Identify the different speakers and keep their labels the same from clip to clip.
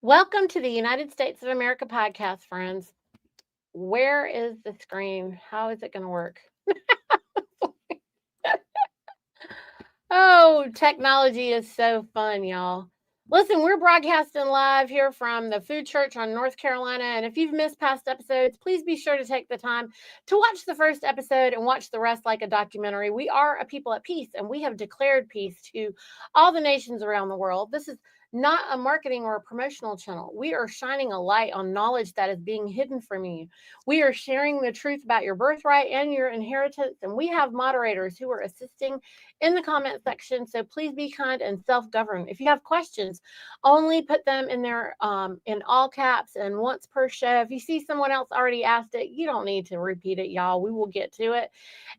Speaker 1: Welcome to the United States of America podcast, friends. Where is the screen? How is it going to work? Oh, technology is so fun, y'all. Listen, we're broadcasting live here from the Food Church on North Carolina. And if you've missed past episodes, please be sure to take the time to watch the first episode and watch the rest like a documentary. We are a people at peace, and we have declared peace to all the nations around the world. This is not a marketing or a promotional channel. We are shining a light on knowledge that is being hidden from you. We are sharing the truth about your birthright and your inheritance. And we have moderators who are assisting in the comment section. So please be kind and self-govern. If you have questions, only put them in there in all caps and once per show. If you see someone else already asked it, you don't need to repeat it, y'all. We will get to it.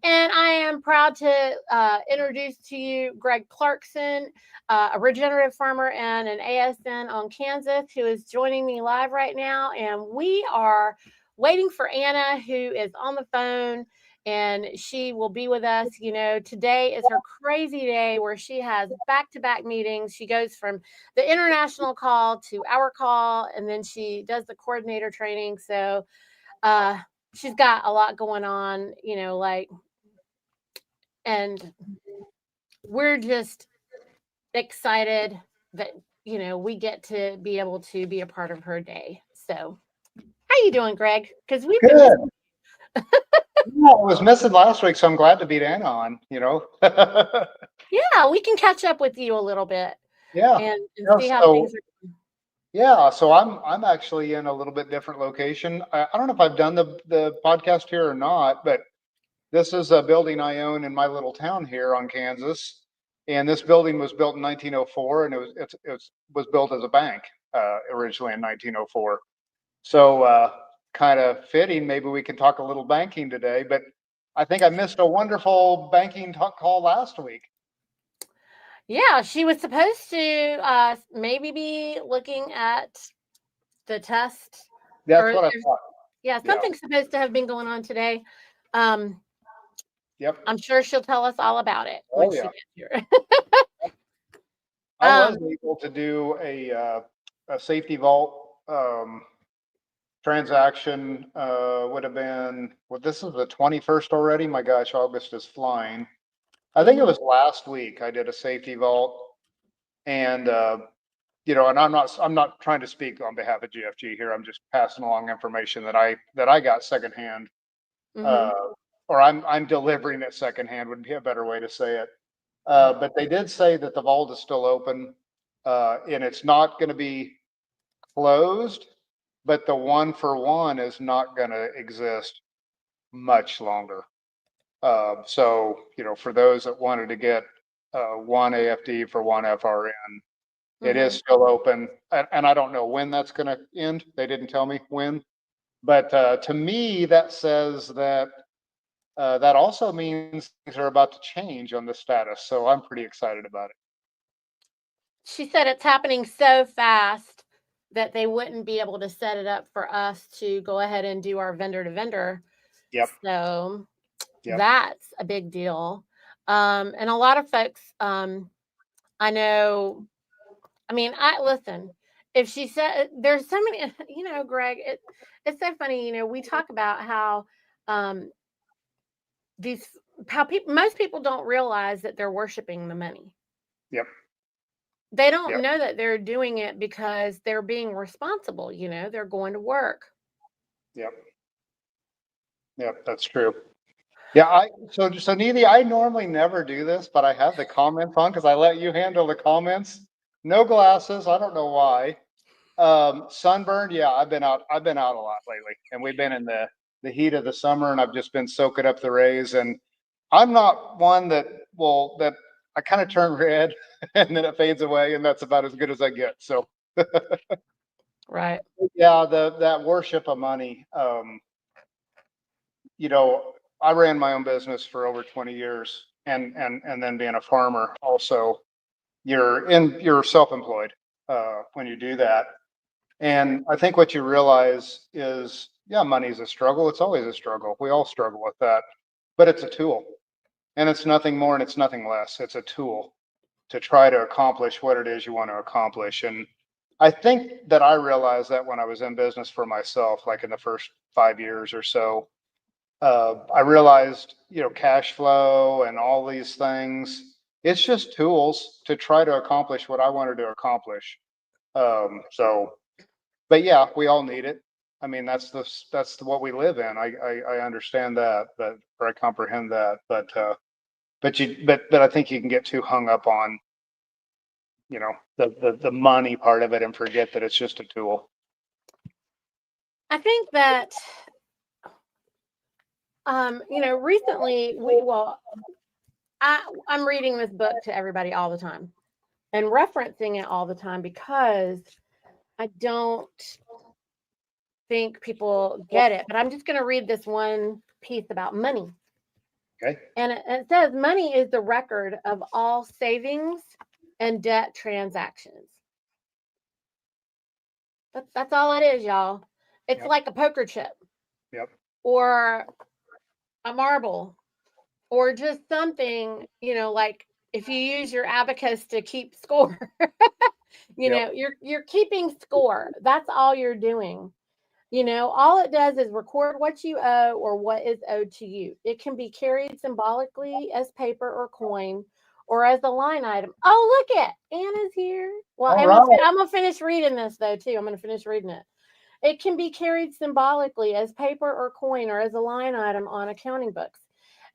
Speaker 1: And I am proud to introduce to you Greg Clarkson, a regenerative farmer and an ASN on Kansas, who is joining me live right now. And we are waiting for Anna, who is on the phone, and she will be with us. Today is her crazy day where she has back-to-back meetings. She goes from the international call to our call, and then she does the coordinator training. So she's got a lot going on, and we're just excited that we get to be able to be a part of her day. So how you doing, Greg? Because we've been
Speaker 2: Good. Yeah, I was missing last week, so I'm glad to beat Anna on,
Speaker 1: Yeah, we can catch up with you a little bit
Speaker 2: Yeah.
Speaker 1: and
Speaker 2: Yeah,
Speaker 1: see how things are.
Speaker 2: yeah, so I'm actually in a little bit different location. I don't know if I've done the podcast here or not, but this is a building I own in my little town here on Kansas. And this building was built in 1904, and it was built as a bank originally in 1904. So kind of fitting, maybe we can talk a little banking today, but I think I missed a wonderful banking call last week.
Speaker 1: Yeah, she was supposed to maybe be looking at the test.
Speaker 2: That's what I thought.
Speaker 1: Yeah, something's supposed to have been going on today.
Speaker 2: Yep.
Speaker 1: I'm sure she'll tell us all about it when she gets here.
Speaker 2: I was able to do a safety vault transaction. Would have been, well, this is the 21st already. My gosh, August is flying. I think it was last week I did a safety vault, and and I'm not trying to speak on behalf of GFG here. I'm just passing along information that I got secondhand, or I'm delivering it secondhand would be a better way to say it. But they did say that the vault is still open, and it's not going to be closed, but the 1-for-1 is not going to exist much longer. So, for those that wanted to get one AFD for one FRN, it is still open. And I don't know when that's going to end. They didn't tell me when. But to me, that says that that also means things are about to change on the status. So I'm pretty excited about it.
Speaker 1: She said it's happening so fast that they wouldn't be able to set it up for us to go ahead and do our vendor to vendor.
Speaker 2: Yep.
Speaker 1: So that's a big deal. And a lot of folks, I know, listen, if she said, there's so many, Greg, it's so funny, we talk about how most people don't realize that they're worshiping the money.
Speaker 2: Yep.
Speaker 1: They don't know that they're doing it because they're being responsible, they're going to work.
Speaker 2: Yep. Yep, that's true. Yeah, so Niti, I normally never do this, but I have the comments on because I let you handle the comments. No glasses, I don't know why. Sunburned, yeah, I've been out a lot lately, and we've been in the heat of the summer, and I've just been soaking up the rays. And I'm not one that I kind of turn red and then it fades away, and that's about as good as I get. So
Speaker 1: right.
Speaker 2: Yeah, that worship of money. I ran my own business for over 20 years, and then being a farmer also, you're self-employed when you do that. And I think what you realize is, money's a struggle. It's always a struggle. We all struggle with that, but it's a tool, and it's nothing more and it's nothing less. It's a tool to try to accomplish what it is you want to accomplish. And I think that I realized that when I was in business for myself, like in the first 5 years or so, I realized, cash flow and all these things, it's just tools to try to accomplish what I wanted to accomplish. So, but yeah, we all need it. I mean, that's what we live in. I understand that, or I comprehend that, but I think you can get too hung up on, the money part of it and forget that it's just a tool.
Speaker 1: I think that, recently I'm reading this book to everybody all the time and referencing it all the time because I don't think people get it. But I'm just going to read this one piece about money.
Speaker 2: Okay.
Speaker 1: And it says money is the record of all savings and debt transactions. That's all it is, y'all. It's
Speaker 2: Yep.
Speaker 1: like a poker chip.
Speaker 2: Yep.
Speaker 1: Or a marble, or just something, like if you use your abacus to keep score,
Speaker 2: Yep.
Speaker 1: you're keeping score. That's all you're doing. All it does is record what you owe or what is owed to you. It can be carried symbolically as paper or coin or as a line item. Oh, look at Anna's here. Well,
Speaker 2: All
Speaker 1: I'm
Speaker 2: right.
Speaker 1: gonna finish reading this though too. I'm gonna finish reading it. It can be carried symbolically as paper or coin or as a line item on accounting books.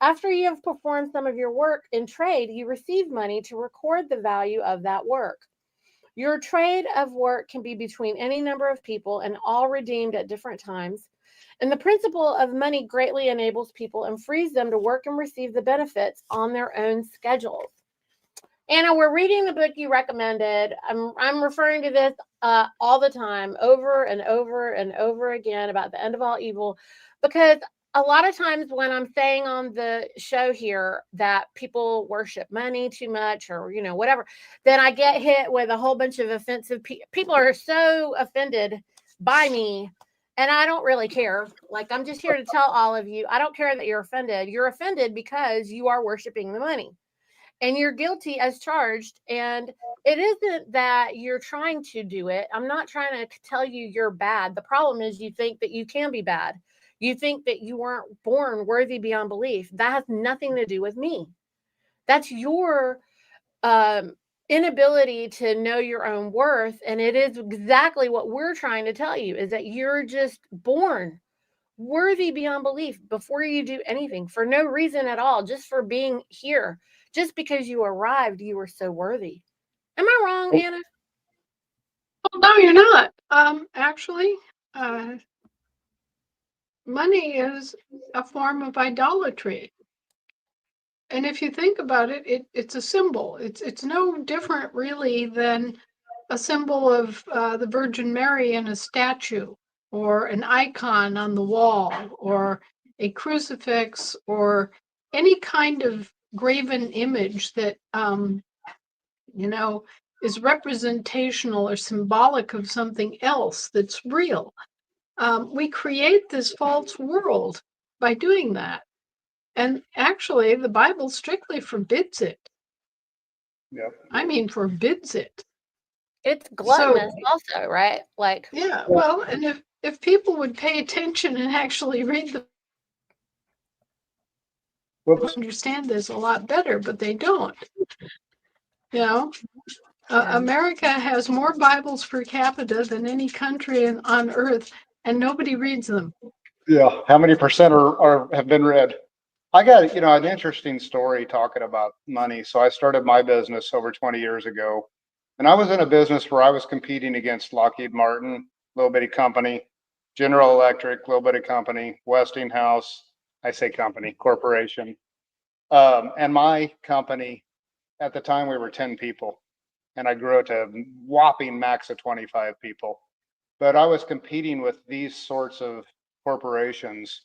Speaker 1: After you have performed some of your work in trade, you receive money to record the value of that work. Your trade of work can be between any number of people and all redeemed at different times. And the principle of money greatly enables people and frees them to work and receive the benefits on their own schedules. Anna, we're reading the book you recommended. I'm referring to this all the time, over and over and over again, about the end of all evil, because a lot of times when I'm saying on the show here that people worship money too much, or whatever, then I get hit with a whole bunch of offensive people are so offended by me. And I don't really care. Like, I'm just here to tell all of you, I don't care that you're offended. You're offended because you are worshiping the money and you're guilty as charged. And it isn't that you're trying to do it. I'm not trying to tell you you're bad. The problem is you think that you can be bad. You think that you weren't born worthy beyond belief. That has nothing to do with me. That's your inability to know your own worth. And it is exactly what we're trying to tell you, is that you're just born worthy beyond belief before you do anything, for no reason at all, just for being here. Just because you arrived, you were so worthy. Am I wrong, Anna?
Speaker 3: Well, no, you're not. Actually, money is a form of idolatry. And if you think about it, it's a symbol. It's no different really than a symbol of the Virgin Mary in a statue, or an icon on the wall, or a crucifix, or any kind of graven image that is representational or symbolic of something else that's real. We create this false world by doing that. And actually, the Bible strictly forbids it.
Speaker 2: Yep.
Speaker 3: I mean, forbids it.
Speaker 1: It's gluttonous also, right? Like,
Speaker 3: yeah, well, and if people would pay attention and actually read the understand this a lot better, but they don't. America has more Bibles per capita than any country on earth, and nobody reads them.
Speaker 2: Yeah. How many percent have been read? I got, an interesting story talking about money. So I started my business over 20 years ago, and I was in a business where I was competing against Lockheed Martin, little bitty company, General Electric, little bitty company, Westinghouse, I say company, corporation. And my company, at the time, we were 10 people, and I grew it to a whopping max of 25 people. But I was competing with these sorts of corporations,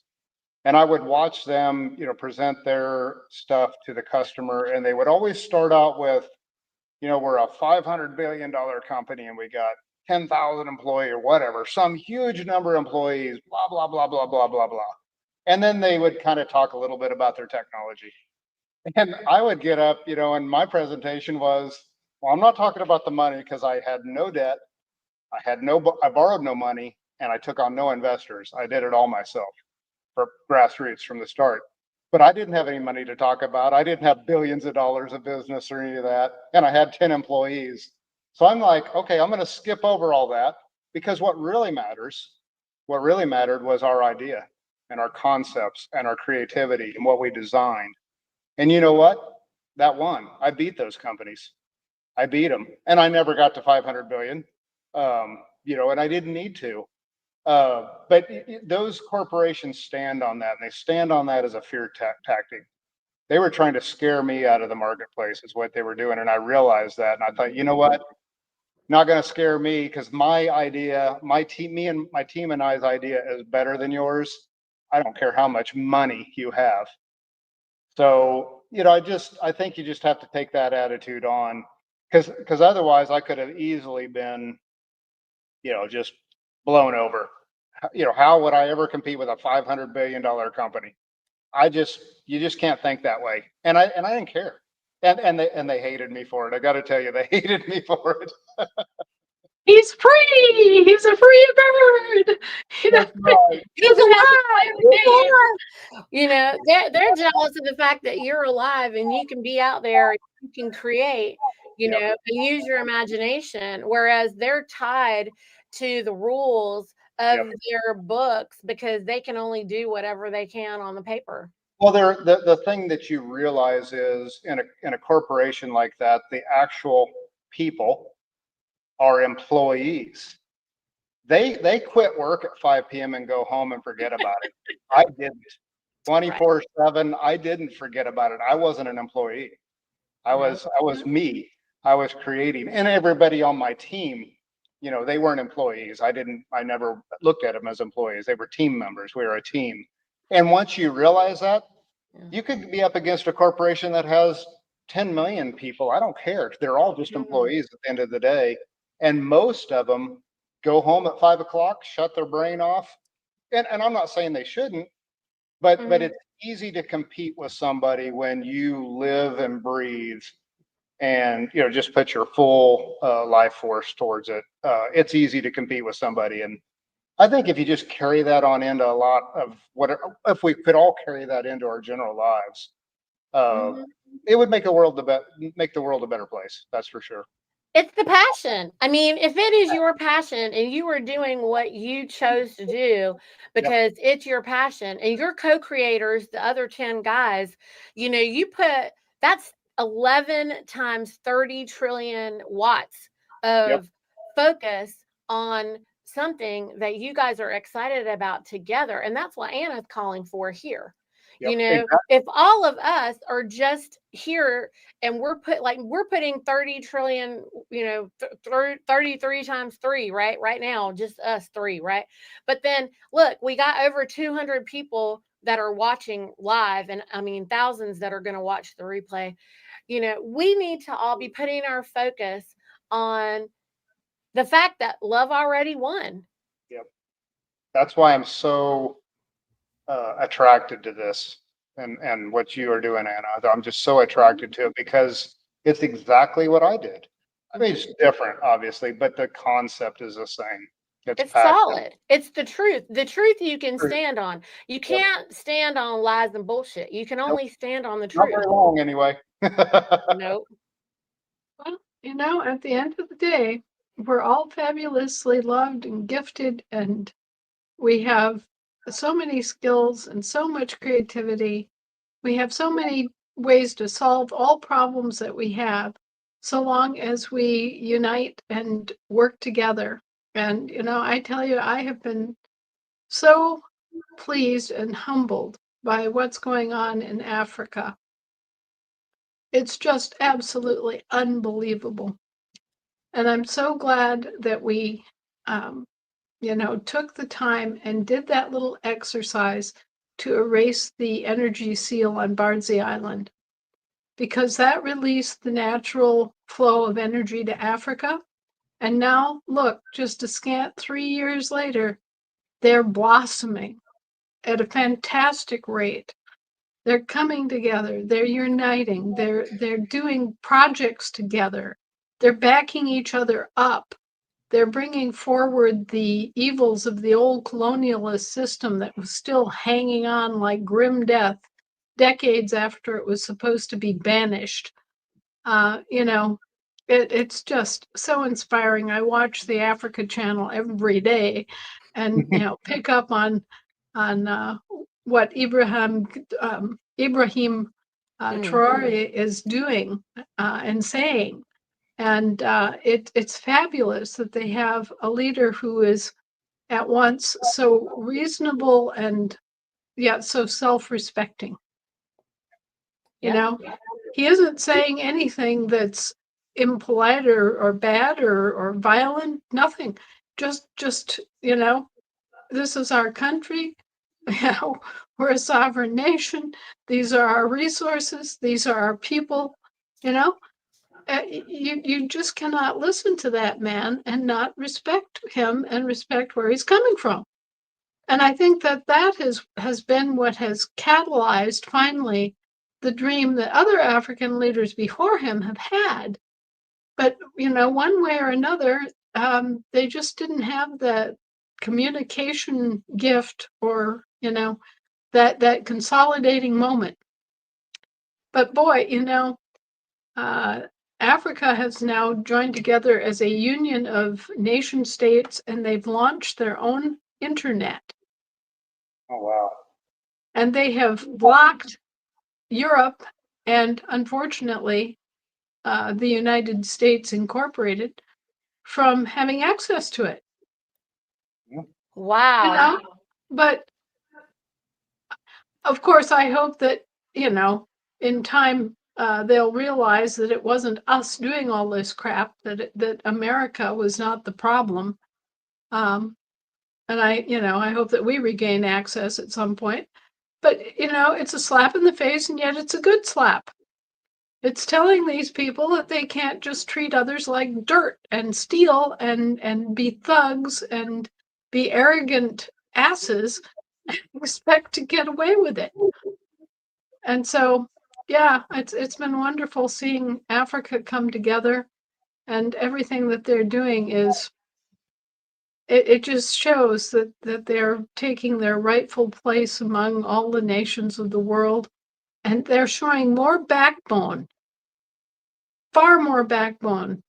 Speaker 2: and I would watch them, present their stuff to the customer, and they would always start out with, we're a $500 billion company and we got 10,000 employees or whatever, some huge number of employees, blah, blah, blah, blah, blah, blah, blah. And then they would kind of talk a little bit about their technology. And I would get up, and my presentation was, well, I'm not talking about the money because I had no debt. I borrowed no money, and I took on no investors. I did it all myself for grassroots from the start. But I didn't have any money to talk about. I didn't have billions of dollars of business or any of that. And I had 10 employees. So I'm like, okay, I'm going to skip over all that, because what really mattered was our idea and our concepts and our creativity and what we designed. And you know what? That won. I beat those companies. I beat them, and I never got to 500 billion. And I didn't need to. But those corporations stand on that, and they stand on that as a fear tactic. They were trying to scare me out of the marketplace, is what they were doing, and I realized that, and I thought, you know what? Not going to scare me, because my idea, my team and I's idea is better than yours. I don't care how much money you have. So, I think you just have to take that attitude on, because otherwise I could have easily been, just blown over. How would I ever compete with a $500 billion company? You just can't think that way. And I didn't care. And they hated me for it. I got to tell you, they hated me for it.
Speaker 3: He's free. He's a free bird.
Speaker 2: That's right.
Speaker 1: He's alive.
Speaker 3: He's alive.
Speaker 1: They're jealous of the fact that you're alive and you can be out there, you can create, and use your imagination, whereas they're tied to the rules of their books because they can only do whatever they can on the paper.
Speaker 2: Well, the thing that you realize is in a corporation like that, the actual people are employees. They quit work at 5 p.m. and go home and forget about it. I didn't. 24/7, I didn't forget about it. I wasn't an employee. I was me. I was creating, and everybody on my team, they weren't employees. I never looked at them as employees. They were team members. We were a team. And once you realize that, you could be up against a corporation that has 10 million people. I don't care. They're all just employees at the end of the day. And most of them go home at 5 o'clock, shut their brain off. And I'm not saying they shouldn't, but it's easy to compete with somebody when you live and breathe and, just put your full life force towards it. It's easy to compete with somebody. And I think if you just carry that on into a lot of if we could all carry that into our general lives, it would make the world a better place. That's for sure.
Speaker 1: It's the passion. I mean, if it is your passion and you are doing what you chose to do because it's your passion and your co-creators, the other 10 guys, that's 11 times 30 trillion watts of focus on something that you guys are excited about together. And that's what Anna's calling for here. Exactly. If all of us are just here and we're putting 30 trillion, 33 times 3, right now, just us 3, right? But then look, we got over 200 people that are watching live, and I mean thousands that are going to watch the replay. We need to all be putting our focus on the fact that love already won.
Speaker 2: Yep. That's why I'm so attracted to this and what you are doing, Anna. I'm just so attracted to it because it's exactly what I did. I mean, it's different, obviously, but the concept is the same.
Speaker 1: It's solid. It's the truth. The truth you can stand on. You can't stand on lies and bullshit. You can only stand on the truth.
Speaker 2: Not very long, anyway.
Speaker 1: Nope.
Speaker 3: Well, at the end of the day, we're all fabulously loved and gifted, and we have so many skills and so much creativity. We have so many ways to solve all problems that we have, so long as we unite and work together. And, I tell you, I have been so pleased and humbled by what's going on in Africa. It's just absolutely unbelievable. And I'm so glad that we, took the time and did that little exercise to erase the energy seal on Bardsey Island, because that released the natural flow of energy to Africa. And now, look, just a scant 3 years later, they're blossoming at a fantastic rate. They're coming together, they're uniting, they're doing projects together, they're backing each other up. they're bringing forward the evils of the old colonialist system that was still hanging on like grim death decades after it was supposed to be banished. You know, it's just so inspiring. I watch the Africa Channel every day, and you know, pick up on what Ibrahim Traore is doing and saying. And it's fabulous that they have a leader who is at once so reasonable and yet so self-respecting. You
Speaker 1: Yeah.
Speaker 3: know, he isn't saying anything that's impolite or bad or violent, nothing. Just, you know, this is our country. You know, we're a sovereign nation. These are our resources. These are our people. You know, you just cannot listen to that man and not respect him and respect where he's coming from. And I think that has been what has catalyzed finally the dream that other African leaders before him have had. But you know, one way or another, they just didn't have the communication gift, or you know, that consolidating moment. But boy, you know, Africa has now joined together as a union of nation states, and they've launched their own internet.
Speaker 2: Oh, wow.
Speaker 3: And they have blocked Europe and, unfortunately, the United States Incorporated from having access to it.
Speaker 1: Wow.
Speaker 3: You know, but of course, I hope that, you know, in time they'll realize that it wasn't us doing all this crap, that America was not the problem. And I hope that we regain access at some point. But, you know, it's a slap in the face, and yet it's a good slap. It's telling these people that they can't just treat others like dirt and steal and be thugs and be arrogant asses and expect to get away with it. And so, yeah, it's been wonderful seeing Africa come together, and everything that they're doing is it just shows that they're taking their rightful place among all the nations of the world, and they're showing more backbone, far more backbone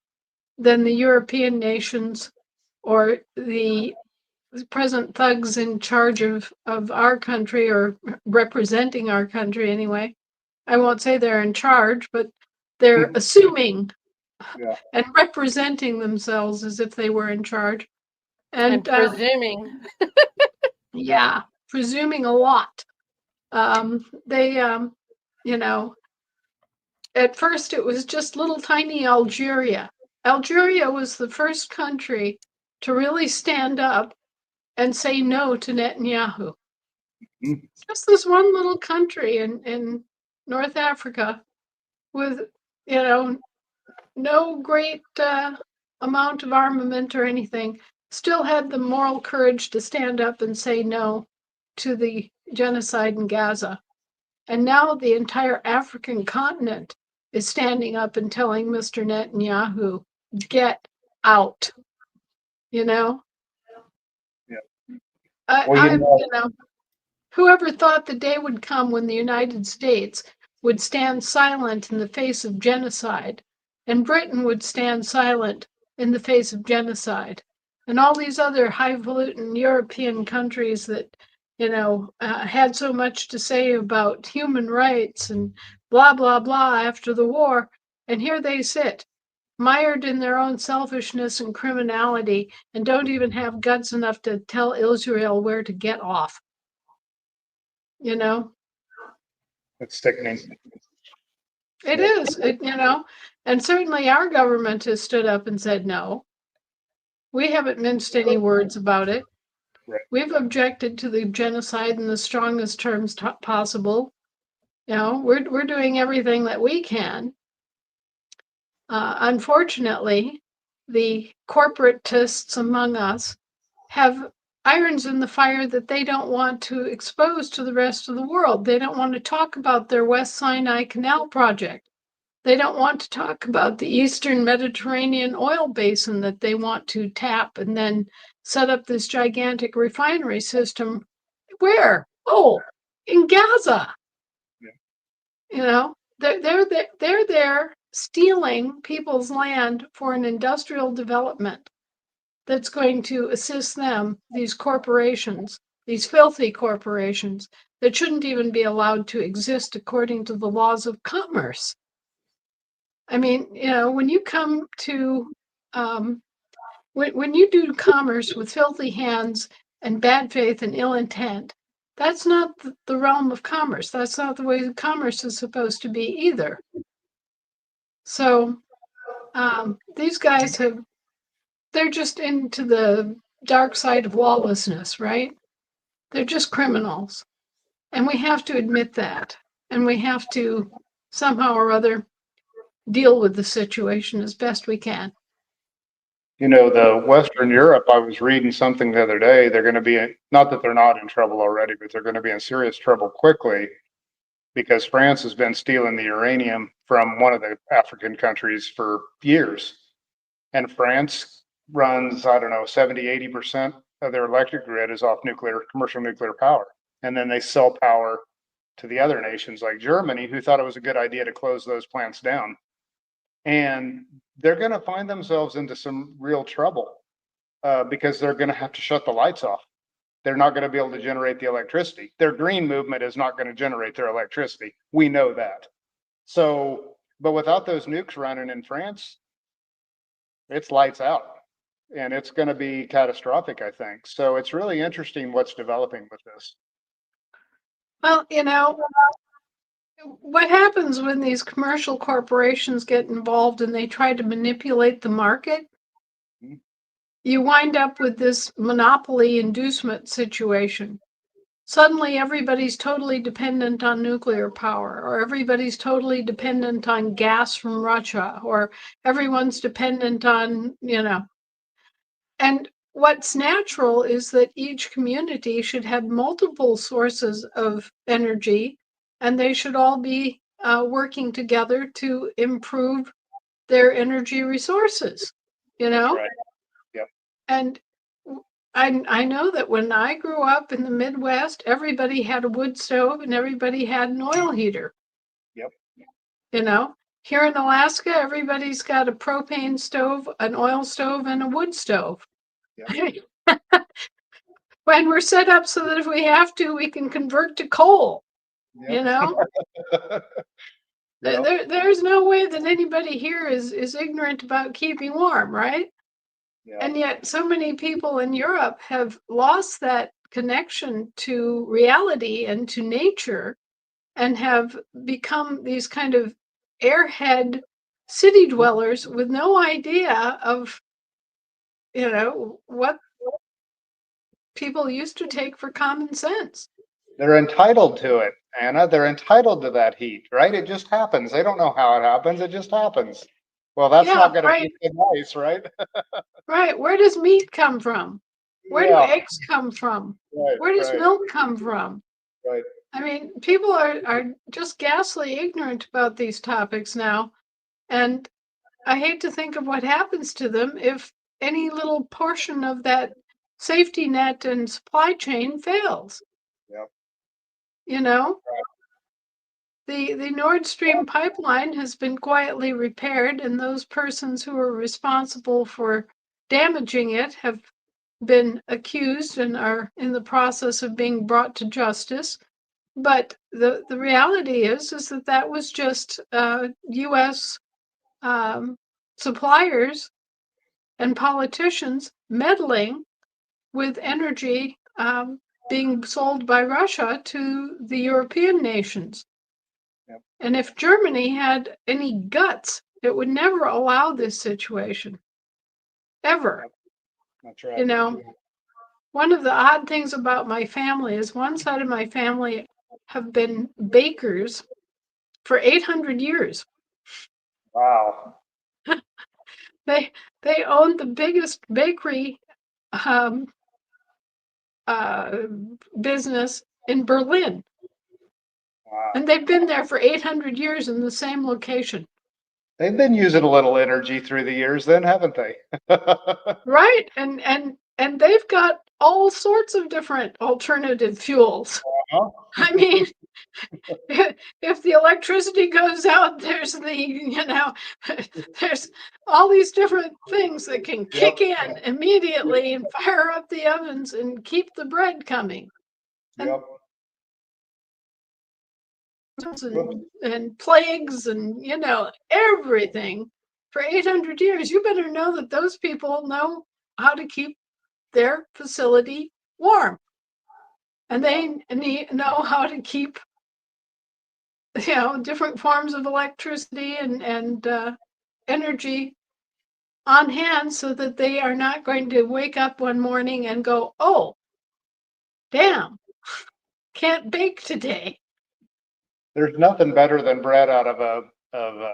Speaker 3: than the European nations or the present thugs in charge of our country, or representing our country anyway. I won't say they're in charge, but they're assuming
Speaker 2: Yeah.
Speaker 3: and representing themselves as if they were in charge.
Speaker 1: And presuming.
Speaker 3: Yeah, presuming a lot. They, you know, at first it was just little tiny Algeria. Algeria was the first country to really stand up and say no to Netanyahu.
Speaker 2: Mhm.
Speaker 3: Just this one little country in North Africa with, you know, no great amount of armament or anything, still had the moral courage to stand up and say no to the genocide in Gaza. And now the entire African continent is standing up and telling Mr. Netanyahu, get out. You know?
Speaker 2: Yeah.
Speaker 3: I,
Speaker 2: Well,
Speaker 3: I you know, whoever thought the day would come when the United States would stand silent in the face of genocide, and Britain would stand silent in the face of genocide, and all these other highfalutin European countries that, you know, had so much to say about human rights and blah, blah, blah after the war. And here they sit, mired in their own selfishness and criminality, and don't even have guts enough to tell Israel where to get off. You know,
Speaker 2: it's sickening.
Speaker 3: it is, you know, and certainly our government has stood up and said no. We haven't minced any words about it.
Speaker 2: Right.
Speaker 3: We've objected to the genocide in the strongest terms possible. You know, we're doing everything that we can. Unfortunately, the corporatists among us have irons in the fire that they don't want to expose to the rest of the world. They don't want to talk about their West Sinai Canal project. They don't want to talk about the Eastern Mediterranean oil basin that they want to tap and then set up this gigantic refinery system. Where? Oh, in Gaza.
Speaker 2: Yeah.
Speaker 3: You know, they're there stealing people's land for an industrial development that's going to assist them, these corporations, these filthy corporations that shouldn't even be allowed to exist according to the laws of commerce. I mean, you know, when you come to, when you do commerce with filthy hands and bad faith and ill intent, that's not the realm of commerce. That's not the way commerce is supposed to be either. So these guys they're just into the dark side of lawlessness, right? They're just criminals. And we have to admit that. And we have to somehow or other deal with the situation as best we can.
Speaker 2: You know, the Western Europe, I was reading something the other day, they're going to be, not that they're not in trouble already, but they're going to be in serious trouble quickly because France has been stealing the uranium from one of the African countries for years. And France runs, I don't know, 70, 80% of their electric grid is off commercial nuclear power. And then they sell power to the other nations like Germany, who thought it was a good idea to close those plants down. And they're going to find themselves into some real trouble because they're going to have to shut the lights off. They're not going to be able to generate the electricity. Their green movement is not going to generate their electricity. We know that. So, but without those nukes running in France, it's lights out. And it's going to be catastrophic, I think. So it's really interesting what's developing with this.
Speaker 3: Well, you know, what happens when these commercial corporations get involved and they try to manipulate the market?
Speaker 2: Mhm.
Speaker 3: You wind up with this monopoly inducement situation. Suddenly, everybody's totally dependent on nuclear power, or everybody's totally dependent on gas from Russia, or everyone's dependent on, you know. And what's natural is that each community should have multiple sources of energy, and they should all be working together to improve their energy resources, you
Speaker 2: That's
Speaker 3: know?
Speaker 2: right. Yep.
Speaker 3: And I know that when I grew up in the Midwest, everybody had a wood stove and everybody had an oil heater.
Speaker 2: Yep.
Speaker 3: You know, here in Alaska, everybody's got a propane stove, an oil stove, and a wood stove.
Speaker 2: Yep.
Speaker 3: When we're set up so that if we have to, we can convert to coal.
Speaker 2: Yep.
Speaker 3: You know,
Speaker 2: Yep.
Speaker 3: there's no way that anybody here is ignorant about keeping warm, right?
Speaker 2: Yep.
Speaker 3: And yet so many people in Europe have lost that connection to reality and to nature and have become these kind of airhead city dwellers with no idea of, you know, what people used to take for common sense.
Speaker 2: They're entitled to it, Anna. They're entitled to that heat, right? It just happens. They don't know how it happens. It just happens. Well, that's
Speaker 3: Yeah,
Speaker 2: not going to
Speaker 3: right,
Speaker 2: keep them nice, right?
Speaker 3: right. Where does meat come from? Where do
Speaker 2: Yeah.
Speaker 3: eggs come from?
Speaker 2: Right.
Speaker 3: Where does
Speaker 2: Right.
Speaker 3: milk come from?
Speaker 2: Right.
Speaker 3: I mean, people are just ghastly ignorant about these topics now. And I hate to think of what happens to them if any little portion of that safety net and supply chain fails.
Speaker 2: Yep.
Speaker 3: You know, the Nord Stream pipeline has been quietly repaired, and those persons who are responsible for damaging it have been accused and are in the process of being brought to justice. But the reality is that was just U.S. Suppliers and politicians meddling with energy being sold by Russia to the European nations.
Speaker 2: Yep.
Speaker 3: And if Germany had any guts, it would never allow this situation. Ever.
Speaker 2: Yep. That's right.
Speaker 3: You know, one of the odd things about my family is one side of my family have been bakers for 800 years.
Speaker 2: Wow.
Speaker 3: They owned the biggest bakery business in Berlin.
Speaker 2: Wow.
Speaker 3: And they've been there for 800 years in the same location.
Speaker 2: They've been using a little energy through the years then, haven't they?
Speaker 3: Right. And they've got all sorts of different alternative fuels.
Speaker 2: Uh-huh.
Speaker 3: I mean, if the electricity goes out, there's there's all these different things that can kick in immediately and fire up the ovens and keep the bread coming.
Speaker 2: Yep.
Speaker 3: And plagues and everything for 800 years. You better know that those people know how to keep their facility warm, and they know how to keep different forms of electricity and energy on hand, so that they are not going to wake up one morning and go, oh damn, can't bake today.
Speaker 2: There's nothing better than bread out of a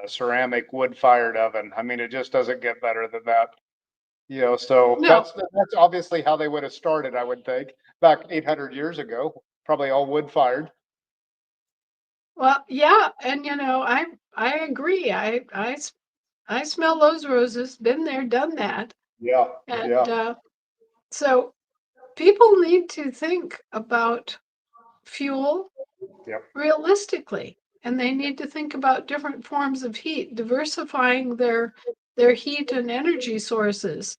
Speaker 2: ceramic wood-fired oven. I mean, it just doesn't get better than that. So
Speaker 3: No.
Speaker 2: that's obviously how they would have started, I would think, back 800 years ago, probably all wood-fired.
Speaker 3: Well, yeah, and I agree. I smell those roses. Been there, done that.
Speaker 2: Yeah,
Speaker 3: And so people need to think about fuel
Speaker 2: Yep.
Speaker 3: realistically, and they need to think about different forms of heat, diversifying their heat and energy sources,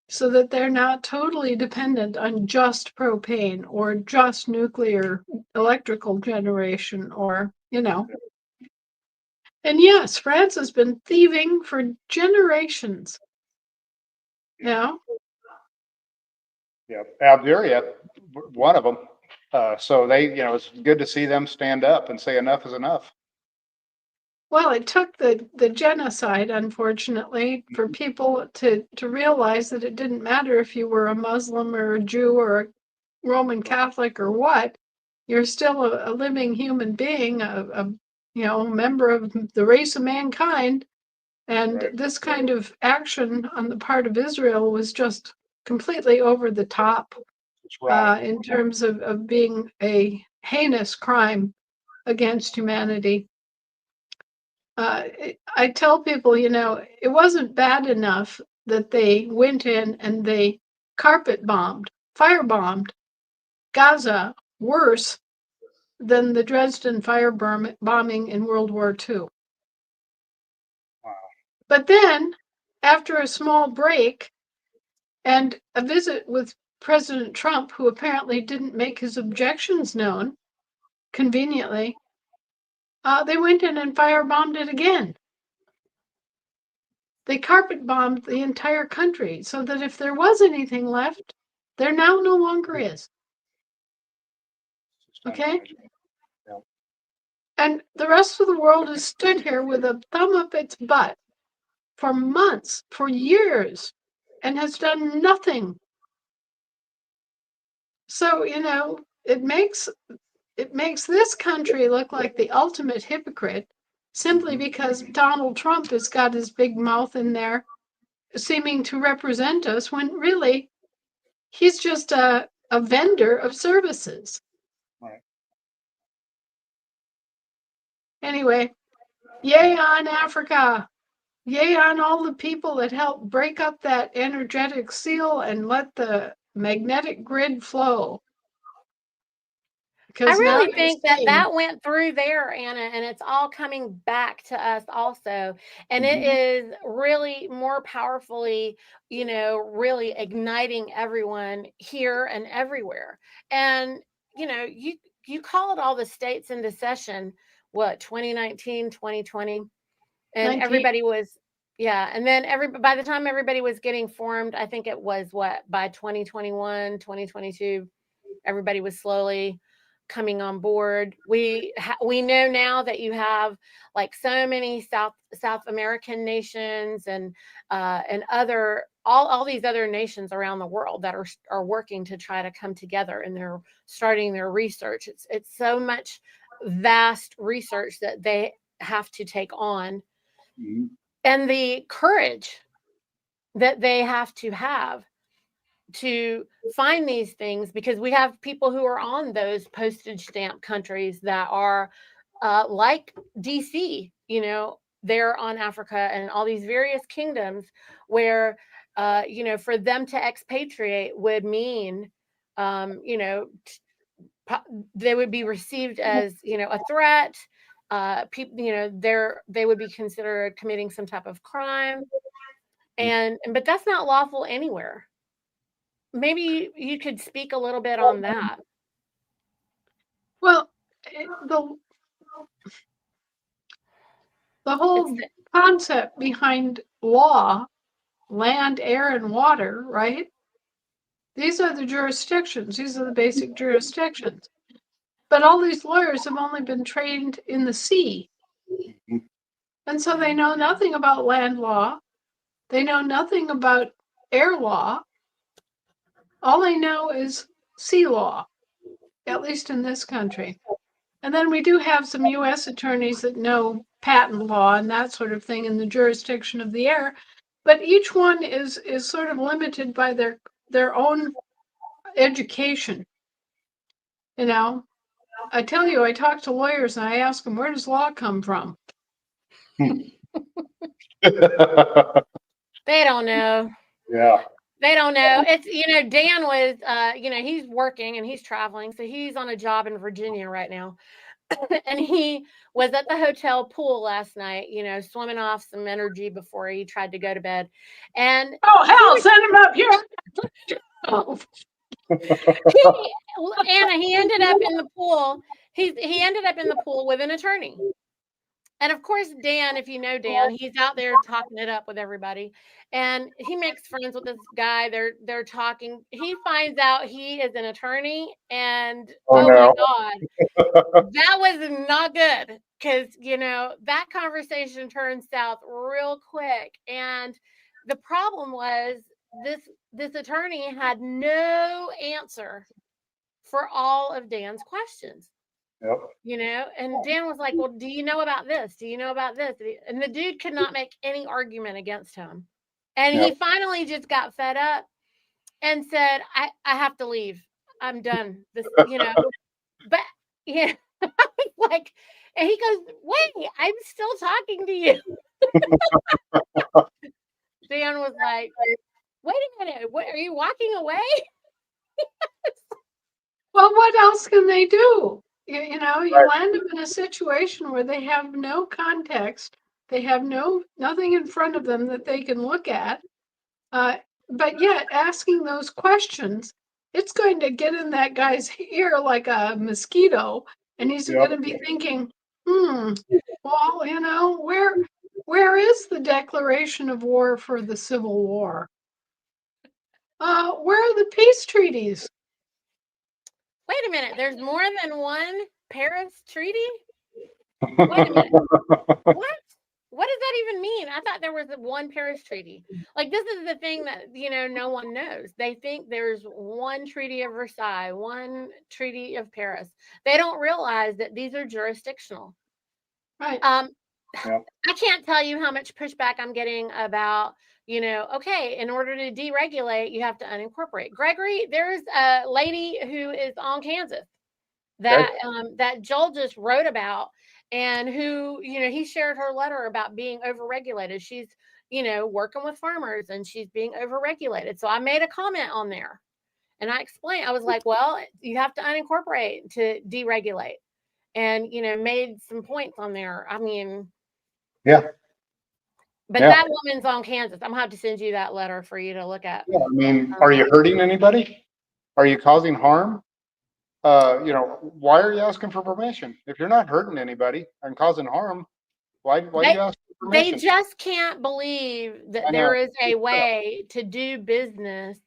Speaker 3: so that they're not totally dependent on just propane or just nuclear electrical generation, or And yes, France has been thieving for generations.
Speaker 2: Yep. Algeria, one of them. So they, it's good to see them stand up and say enough is enough.
Speaker 3: Well, it took the genocide, unfortunately, for people to realize that it didn't matter if you were a Muslim or a Jew or a Roman Catholic or what. You're still a living human being, a member of the race of mankind. And
Speaker 2: Right.
Speaker 3: this kind of action on the part of Israel was just completely over the top, in terms of being a heinous crime against humanity. I tell people, it wasn't bad enough that they went in and they carpet bombed, firebombed Gaza worse than the Dresden fire bombing in World War II.
Speaker 2: Wow.
Speaker 3: But then, after a small break and a visit with President Trump, who apparently didn't make his objections known conveniently, they went in and firebombed it again. They carpet bombed the entire country, so that if there was anything left, there now no longer is. Okay?
Speaker 2: Yeah.
Speaker 3: And the rest of the world has stood here with a thumb up its butt for months, for years, and has done nothing. So, it makes this country look like the ultimate hypocrite, simply because Donald Trump has got his big mouth in there, seeming to represent us, when really he's just a vendor of services.
Speaker 2: Right.
Speaker 3: Anyway, yay on Africa. Yay on all the people that helped break up that energetic seal and let the magnetic grid flow.
Speaker 1: I really think that went through there, Anna, and it's all coming back to us also. And it is really more powerfully, really igniting everyone here and everywhere. And, you called all the states into session, what, 2019, 2020? And
Speaker 3: 19.
Speaker 1: everybody was, and then by the time everybody was getting formed, I think it was what, by 2021, 2022, everybody was slowly coming on board. We know now that you have like so many South American nations and other all these other nations around the world that are working to try to come together, and they're starting their research. It's so much vast research that they have to take on, and the courage that they have to find these things, because we have people who are on those postage stamp countries that are like DC, there on Africa and all these various kingdoms where, for them to expatriate would mean, they would be received as, a threat. People, they would be considered committing some type of crime. But that's not lawful anywhere. Maybe you could speak a little bit on that.
Speaker 3: Well, the whole concept behind law, land, air, and water, right? These are the jurisdictions. These are the basic jurisdictions. But all these lawyers have only been trained in the sea. And so they know nothing about land law. They know nothing about air law. All they know is sea law, at least in this country. And then we do have some U.S. attorneys that know patent law and that sort of thing in the jurisdiction of the air. But each one is sort of limited by their own education. I tell you, I talk to lawyers and I ask them, where does law come from?
Speaker 1: They don't know.
Speaker 2: Yeah.
Speaker 1: They don't know. It's, Dan was, he's working and he's traveling. So he's on a job in Virginia right now. And he was at the hotel pool last night, swimming off some energy before he tried to go to bed. And
Speaker 3: oh, hell, send him up here. Oh.
Speaker 1: Anna, he ended up in the pool. He ended up in the pool with an attorney. And of course, Dan, if you know Dan, he's out there talking it up with everybody. And he makes friends with this guy. They're talking. He finds out he is an attorney. And
Speaker 2: no.
Speaker 1: my God, that was not good. Because, that conversation turned south real quick. And the problem was this attorney had no answer for all of Dan's questions.
Speaker 2: Yep.
Speaker 1: And Dan was like, well, do you know about this? Do you know about this? And the dude could not make any argument against him. And he finally just got fed up and said, I have to leave. I'm done. This, but like, and he goes, wait, I'm still talking to you. Dan was like, wait a minute, what, are you walking away?
Speaker 3: Well, what else can they do? You land them in a situation where they have no context. They have nothing in front of them that they can look at. But yet asking those questions, it's going to get in that guy's ear like a mosquito. And he's going to be thinking, well, where is the declaration of war for the Civil War? Where are the peace treaties?
Speaker 1: Wait a minute, there's more than one Paris Treaty? Wait a minute. What? What does that even mean? I thought there was one Paris Treaty. Like, this is the thing that, no one knows. They think there's one Treaty of Versailles, one Treaty of Paris. They don't realize that these are jurisdictional.
Speaker 3: Right.
Speaker 1: I can't tell you how much pushback I'm getting about, okay, in order to deregulate, you have to unincorporate. Gregory, there's a lady who is on Kansas that that Joel just wrote about, and who, he shared her letter about being overregulated. She's, working with farmers and she's being overregulated. So I made a comment on there and I explained, I was like, well, you have to unincorporate to deregulate, and, made some points on there. I mean, but that woman's on Kansas. I'm going to have to send you that letter for you to look at.
Speaker 2: Yeah, I mean, are you hurting anybody? Are you causing harm? Why are you asking for permission? If you're not hurting anybody and causing harm, why do you ask for permission?
Speaker 1: They just can't believe that there is a way to do business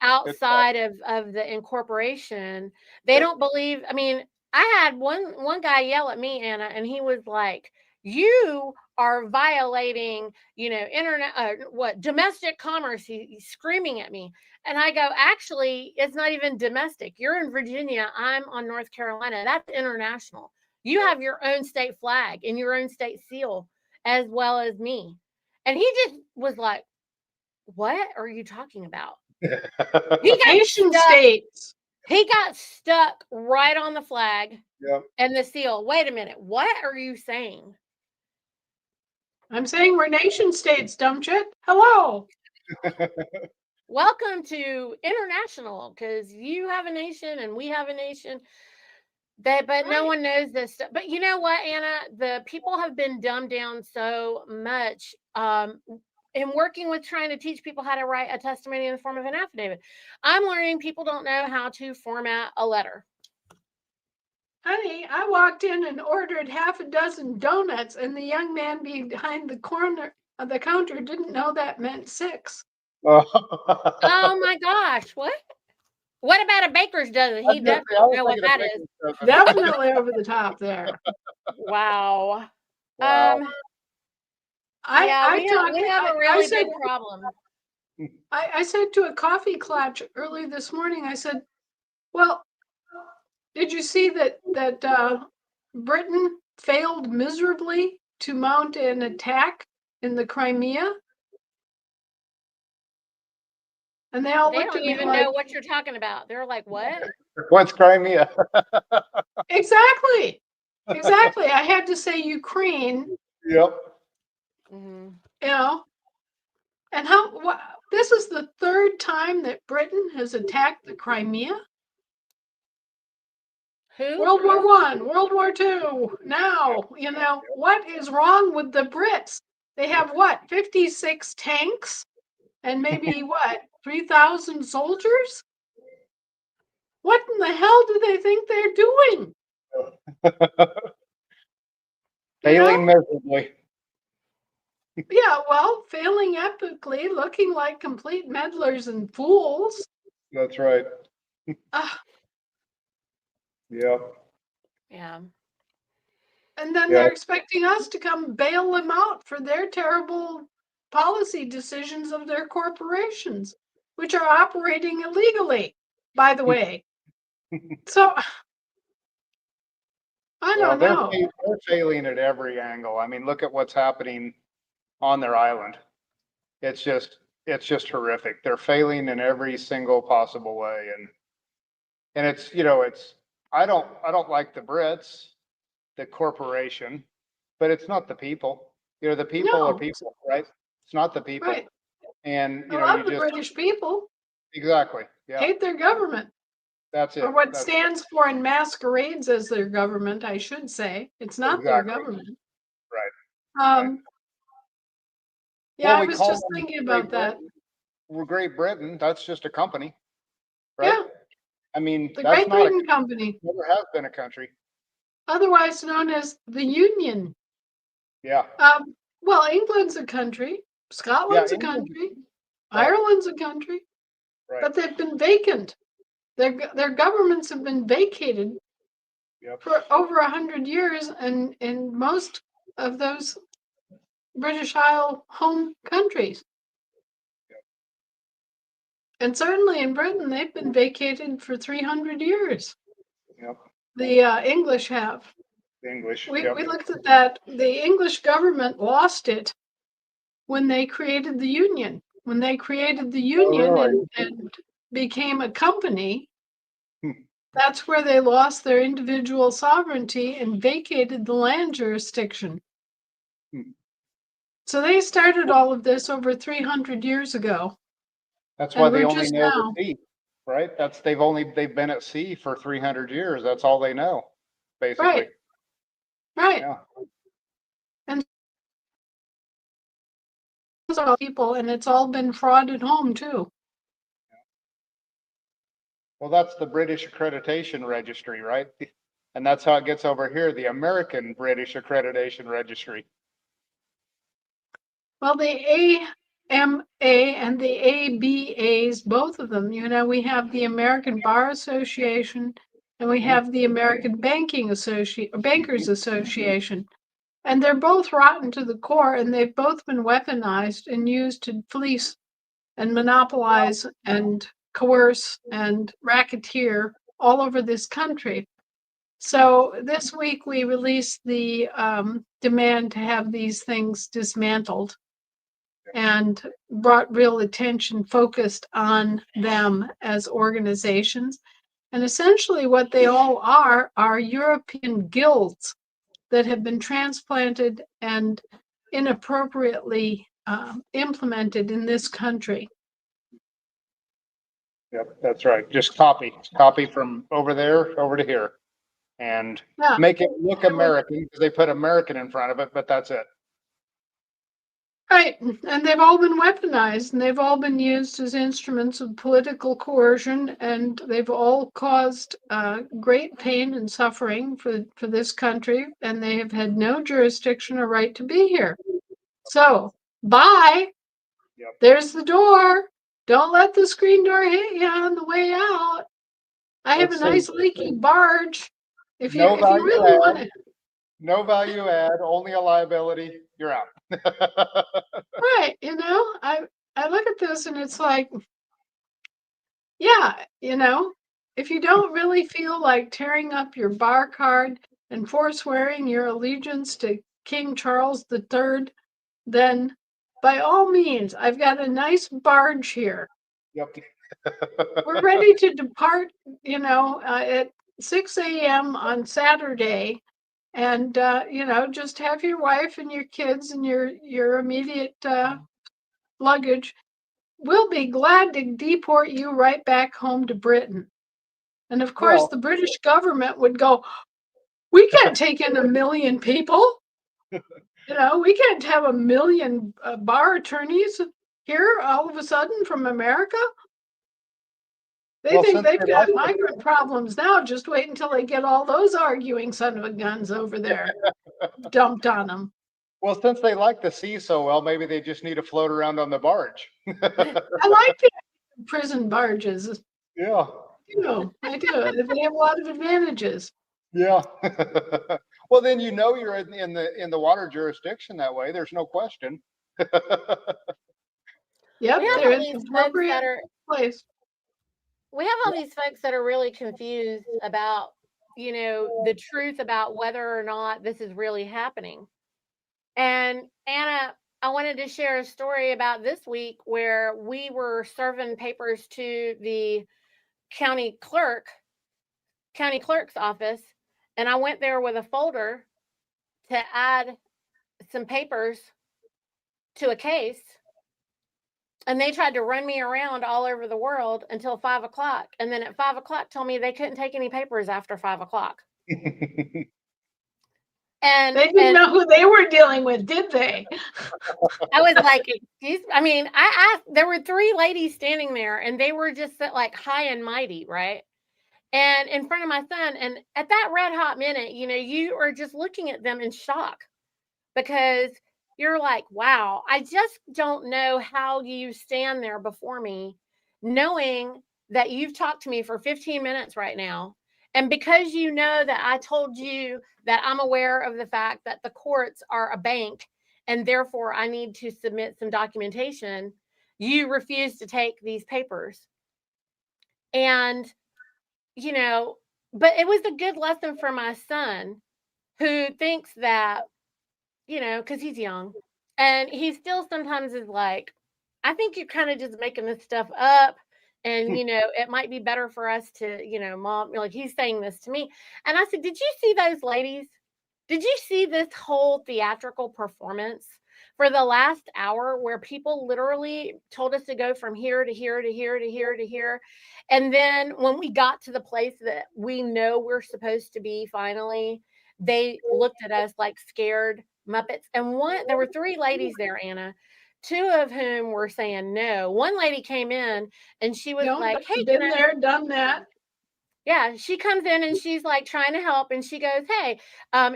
Speaker 1: outside of the incorporation. They don't believe. I mean, I had one guy yell at me, Anna, and he was like, you are violating, internet, domestic commerce. He's screaming at me. And I go, actually, it's not even domestic. You're in Virginia. I'm on North Carolina. That's international. You have your own state flag and your own state seal as well as me. And he just was like, what are you talking about?
Speaker 3: Nation states.
Speaker 1: He got stuck right on the flag and the seal. Wait a minute. What are you saying?
Speaker 3: I'm saying we're nation states, dumb shit. Hello.
Speaker 1: Welcome to international, because you have a nation and we have a nation. But no one knows this stuff. But you know what, Anna? The people have been dumbed down so much in working with trying to teach people how to write a testimony in the form of an affidavit. I'm learning people don't know how to format a letter.
Speaker 3: Honey, I walked in and ordered half a dozen donuts, and the young man behind the corner of the counter didn't know that meant 6.
Speaker 1: Oh my gosh, what? What about a baker's dozen? He definitely know what that is.
Speaker 3: Definitely over the top there.
Speaker 1: Wow.
Speaker 2: Wow.
Speaker 1: We have a really big problem.
Speaker 3: I said to a coffee clutch early this morning, I said, well, did you see that Britain failed miserably to mount an attack in the Crimea? And they all
Speaker 1: They
Speaker 3: looked
Speaker 1: don't
Speaker 3: at me
Speaker 1: even
Speaker 3: like,
Speaker 1: know what you're talking about. They're like, what?
Speaker 2: What's Crimea?
Speaker 3: Exactly. Exactly. I had to say Ukraine.
Speaker 2: Yep.
Speaker 1: Mm-hmm.
Speaker 3: You know, and this is the 3rd time that Britain has attacked the Crimea.
Speaker 1: Who?
Speaker 3: World War I, World War II. Now, you know, what is wrong with the Brits? They have what, 56 tanks and maybe what, 3,000 soldiers? What in the hell do they think they're doing?
Speaker 2: Failing miserably.
Speaker 3: Yeah, well, failing epically, looking like complete meddlers and fools.
Speaker 2: That's right.
Speaker 3: Uh,
Speaker 2: Yep.
Speaker 1: Yeah.
Speaker 3: And then
Speaker 2: Yeah.
Speaker 3: they're expecting us to come bail them out for their terrible policy decisions of their corporations, which are operating illegally, by the way. So I don't know.
Speaker 2: They're failing at every angle. I mean, look at what's happening on their island. It's just horrific. They're failing in every single possible way. And it's, you know, I don't like the Brits, the corporation, but it's not the people. You know, the people are people, right? It's not the people.
Speaker 3: Right.
Speaker 2: And, you
Speaker 3: I
Speaker 2: know,
Speaker 3: love the British people.
Speaker 2: Exactly. Yeah.
Speaker 3: Hate their government.
Speaker 2: That's it.
Speaker 3: Or what stands for and masquerades as their government, I should say. It's not their government.
Speaker 2: Right.
Speaker 3: Yeah, I was just thinking about that.
Speaker 2: We're Great Britain. That's just a company, right?
Speaker 3: Yeah.
Speaker 2: I mean,
Speaker 3: The
Speaker 2: that's
Speaker 3: Great
Speaker 2: not
Speaker 3: Britain Company.
Speaker 2: Never has been a country.
Speaker 3: Otherwise known as the Union.
Speaker 2: Yeah.
Speaker 3: Well, England's a country. Scotland's a country.
Speaker 2: Right.
Speaker 3: Ireland's a country.
Speaker 2: Right.
Speaker 3: But they've been vacant. Their governments have been vacated for over 100 years, and in most of those British Isle home countries. And certainly in Britain, they've been vacated for 300 years.
Speaker 2: Yep.
Speaker 3: The English have.
Speaker 2: The English.
Speaker 3: We looked at that. The English government lost it when they created the Union. When they created the Union and became a company, that's where they lost their individual sovereignty and vacated the land jurisdiction. So they started all of this over 300 years ago.
Speaker 2: That's why they only know the sea, right? They've been at sea for 300 years. That's all they know, basically.
Speaker 3: Right.
Speaker 2: Yeah.
Speaker 3: And those are all people, and it's all been fraud at home too.
Speaker 2: Well, that's the British Accreditation Registry, right? And that's how it gets over here, the American British Accreditation Registry.
Speaker 3: Well, the AMA and the ABAs, both of them, you know, we have the American Bar Association and we have the American Bankers Association. And they're both rotten to the core, and they've both been weaponized and used to fleece and monopolize and coerce and racketeer all over this country. So this week we released the demand to have these things dismantled and brought real attention focused on them as organizations. And essentially what they all are European guilds that have been transplanted and inappropriately implemented in this country.
Speaker 2: Yep, that's right. Just copy from over there over to here, and
Speaker 3: Yeah.
Speaker 2: make it look American because they put American in front of it, but that's it.
Speaker 3: Right, and they've all been weaponized, and they've all been used as instruments of political coercion, and they've all caused great pain and suffering for this country, and they have had no jurisdiction or right to be here. So, bye.
Speaker 2: Yep.
Speaker 3: There's the door. Don't let the screen door hit you on the way out. I have
Speaker 2: Let's
Speaker 3: a nice
Speaker 2: see.
Speaker 3: leaky barge. If you
Speaker 2: No value
Speaker 3: really want
Speaker 2: add.
Speaker 3: to,
Speaker 2: No value add, only a liability. You're out.
Speaker 3: right? You know, I look at this and it's like, yeah, you know, if you don't really feel like tearing up your bar card and forswearing your allegiance to King Charles III, then by all means, I've got a nice barge here.
Speaker 2: Yep.
Speaker 3: We're ready to depart, you know, at 6 a.m. on Saturday. And, you know, just have your wife and your kids and your immediate luggage. We'll be glad to deport you right back home to Britain. And of course,
Speaker 2: Well,
Speaker 3: the British government would go, we can't take in 1 million people. You know, we can't have 1 million bar attorneys here all of a sudden from America. They
Speaker 2: well,
Speaker 3: think
Speaker 2: since
Speaker 3: they've
Speaker 2: they
Speaker 3: got
Speaker 2: like
Speaker 3: migrant problems now. Just wait until they get all those arguing son of a guns over there dumped on them.
Speaker 2: Well, since they like the sea so well, maybe they just need to float around on the barge.
Speaker 3: I like the prison barges.
Speaker 2: Yeah.
Speaker 3: You know, I do. They have a lot of advantages.
Speaker 2: Yeah. Well, then you know you're in the water jurisdiction that way. There's no question.
Speaker 3: Yep,
Speaker 1: We have
Speaker 3: they're
Speaker 1: all
Speaker 3: in
Speaker 1: these
Speaker 3: the
Speaker 1: folks
Speaker 3: appropriate
Speaker 1: that are
Speaker 3: place.
Speaker 1: we have all these folks that are really confused about, you know, the truth about whether or not this is really happening. And Anna, I wanted to share a story about this week where we were serving papers to the county clerk's office, and I went there with a folder to add some papers to a case. And they tried to run me around all over the world until 5 o'clock. And then at 5 o'clock told me they couldn't take any papers after 5 o'clock. And
Speaker 3: They didn't know who they were dealing with, did they?
Speaker 1: I was like, I asked, there were 3 ladies standing there and they were just like high and mighty, right? And in front of my son. And at that red hot minute, you know, you are just looking at them in shock because you're like, wow, I just don't know how you stand there before me, knowing that you've talked to me for 15 minutes right now. And because you know that I told you that I'm aware of the fact that the courts are a bank and therefore I need to submit some documentation, you refuse to take these papers. And, you know, but it was a good lesson for my son who thinks that, you know, because he's young and he still sometimes is like, I think you're kind of just making this stuff up. And, you know, it might be better for us to, you know, mom, like he's saying this to me. And I said, did you see those ladies? Did you see this whole theatrical performance for the last hour where people literally told us to go from here to here to here to here to here? And then when we got to the place that we know we're supposed to be finally, they looked at us like scared Muppets. And there were 3 ladies there, Anna, 2 of whom were saying no. One lady came in and she was like, hey,
Speaker 3: been there, done that.
Speaker 1: Yeah, she comes in and she's like trying to help and she goes, hey,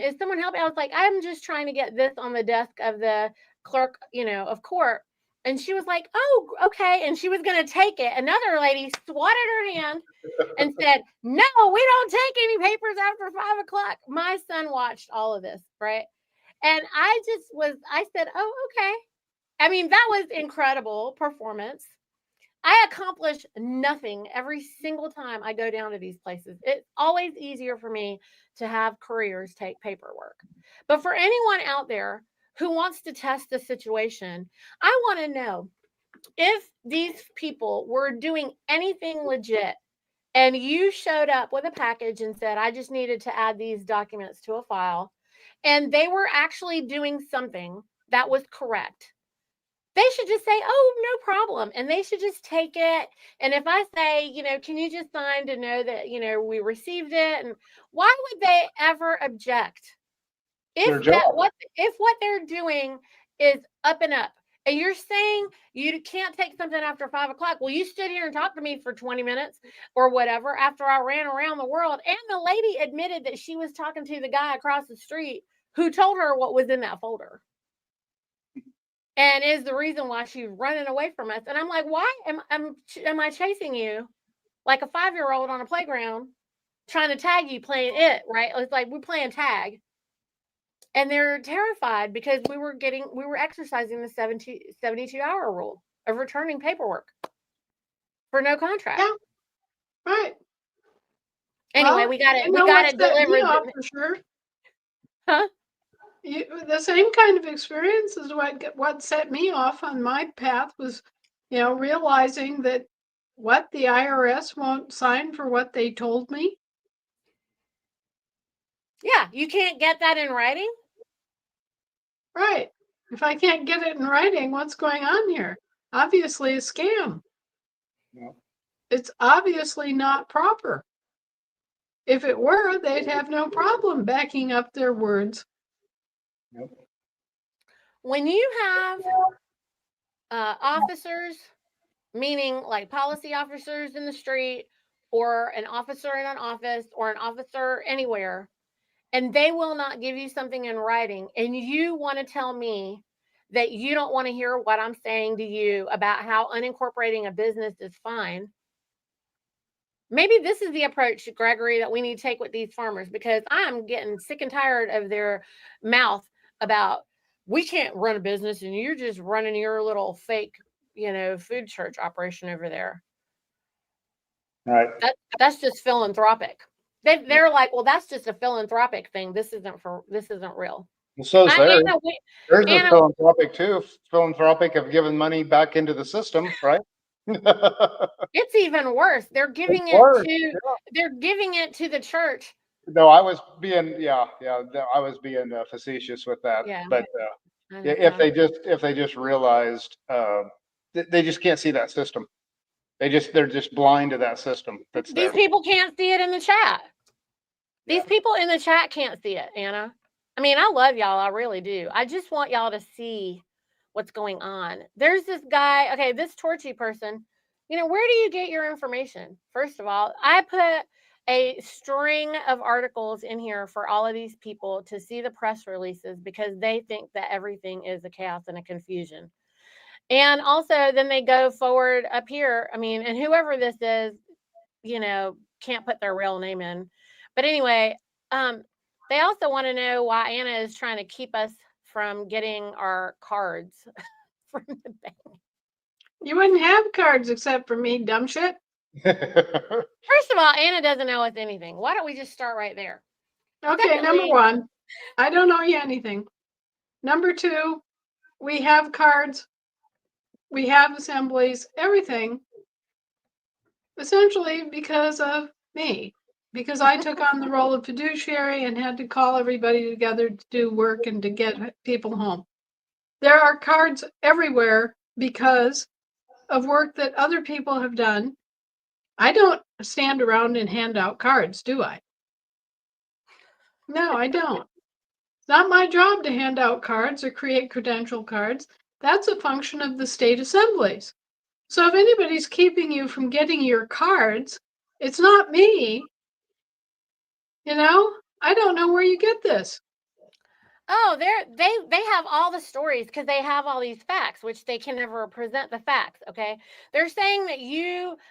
Speaker 1: is someone helping? I was like, I'm just trying to get this on the desk of the clerk, you know, of court. And she was like, oh, okay. And she was going to take it. Another lady swatted her hand and said, no, we don't take any papers after 5 o'clock. My son watched all of this, right? And I said, oh, okay. I mean, that was incredible performance. I accomplish nothing every single time I go down to these places. It's always easier for me to have couriers take paperwork. But for anyone out there who wants to test the situation, I want to know if these people were doing anything legit and you showed up with a package and said, I just needed to add these documents to a file, and they were actually doing something that was correct, they should just say, oh, no problem. And they should just take it. And if I say, can you just sign to know that, we received it? And why would they ever object?
Speaker 2: Their job.
Speaker 1: If what they're doing is up and up, and you're saying you can't take something after 5 o'clock. Well, you stood here and talked to me for 20 minutes or whatever after I ran around the world. And the lady admitted that she was talking to the guy across the street who told her what was in that folder. And is the reason why she's running away from us. And I'm like, why am I chasing you like a 5-year-old on a playground trying to tag you playing it, right? It's like we're playing tag. And they're terrified because we were exercising the 72-hour rule of returning paperwork for no contract.
Speaker 3: Yeah. Right.
Speaker 1: Anyway,
Speaker 3: well,
Speaker 1: we got it delivered.
Speaker 3: For sure.
Speaker 1: Huh?
Speaker 3: The same kind of experience is what set me off on my path was, realizing that what the IRS won't sign for what they told me.
Speaker 1: Yeah, you can't get that in writing.
Speaker 3: Right. If I can't get it in writing, what's going on here? Obviously a scam.
Speaker 2: Yeah.
Speaker 3: It's obviously not proper. If it were, they'd have no problem backing up their words.
Speaker 2: Yep.
Speaker 1: When you have officers, meaning like policy officers in the street, or an officer in an office, or an officer anywhere, and they will not give you something in writing, and you want to tell me that you don't want to hear what I'm saying to you about how unincorporating a business is fine, maybe this is the approach, Gregory, that we need to take with these farmers, because I'm getting sick and tired of their mouth about we can't run a business and you're just running your little fake, food church operation over there.
Speaker 2: Right.
Speaker 1: That's just philanthropic. They're like, well, that's just a philanthropic thing. This isn't real.
Speaker 2: Well, so is theirs. There's a philanthropic too. Philanthropic of giving money back into the system, right?
Speaker 1: It's even worse. They're giving they're giving it to the church.
Speaker 2: No, I was being facetious with that.
Speaker 1: Yeah.
Speaker 2: But if they just realized they just can't see that system. They're just blind to that system.
Speaker 1: These people can't see it in the chat. These people in the chat can't see it, Anna. I mean, I love y'all. I really do. I just want y'all to see what's going on. There's this guy, okay, this Torchy person, where do you get your information? First of all, I put a string of articles in here for all of these people to see the press releases because they think that everything is a chaos and a confusion. And also then they go forward up here. I mean, and whoever this is, can't put their real name in. But anyway, they also want to know why Anna is trying to keep us from getting our cards from the bank.
Speaker 3: You wouldn't have cards except for me, dumb shit.
Speaker 1: First of all, Anna doesn't know us anything. Why don't we just start right there?
Speaker 3: Okay, secondly, number one, I don't know you anything. Number two, we have cards. We have assemblies, everything. Essentially because of me. Because I took on the role of fiduciary and had to call everybody together to do work and to get people home. There are cards everywhere because of work that other people have done. I don't stand around and hand out cards, do I? No, I don't. It's not my job to hand out cards or create credential cards. That's a function of the state assemblies. So if anybody's keeping you from getting your cards, it's not me. I don't know where you get this.
Speaker 1: Oh, they have all the stories because they have all these facts, which they can never present the facts. Okay, they're saying that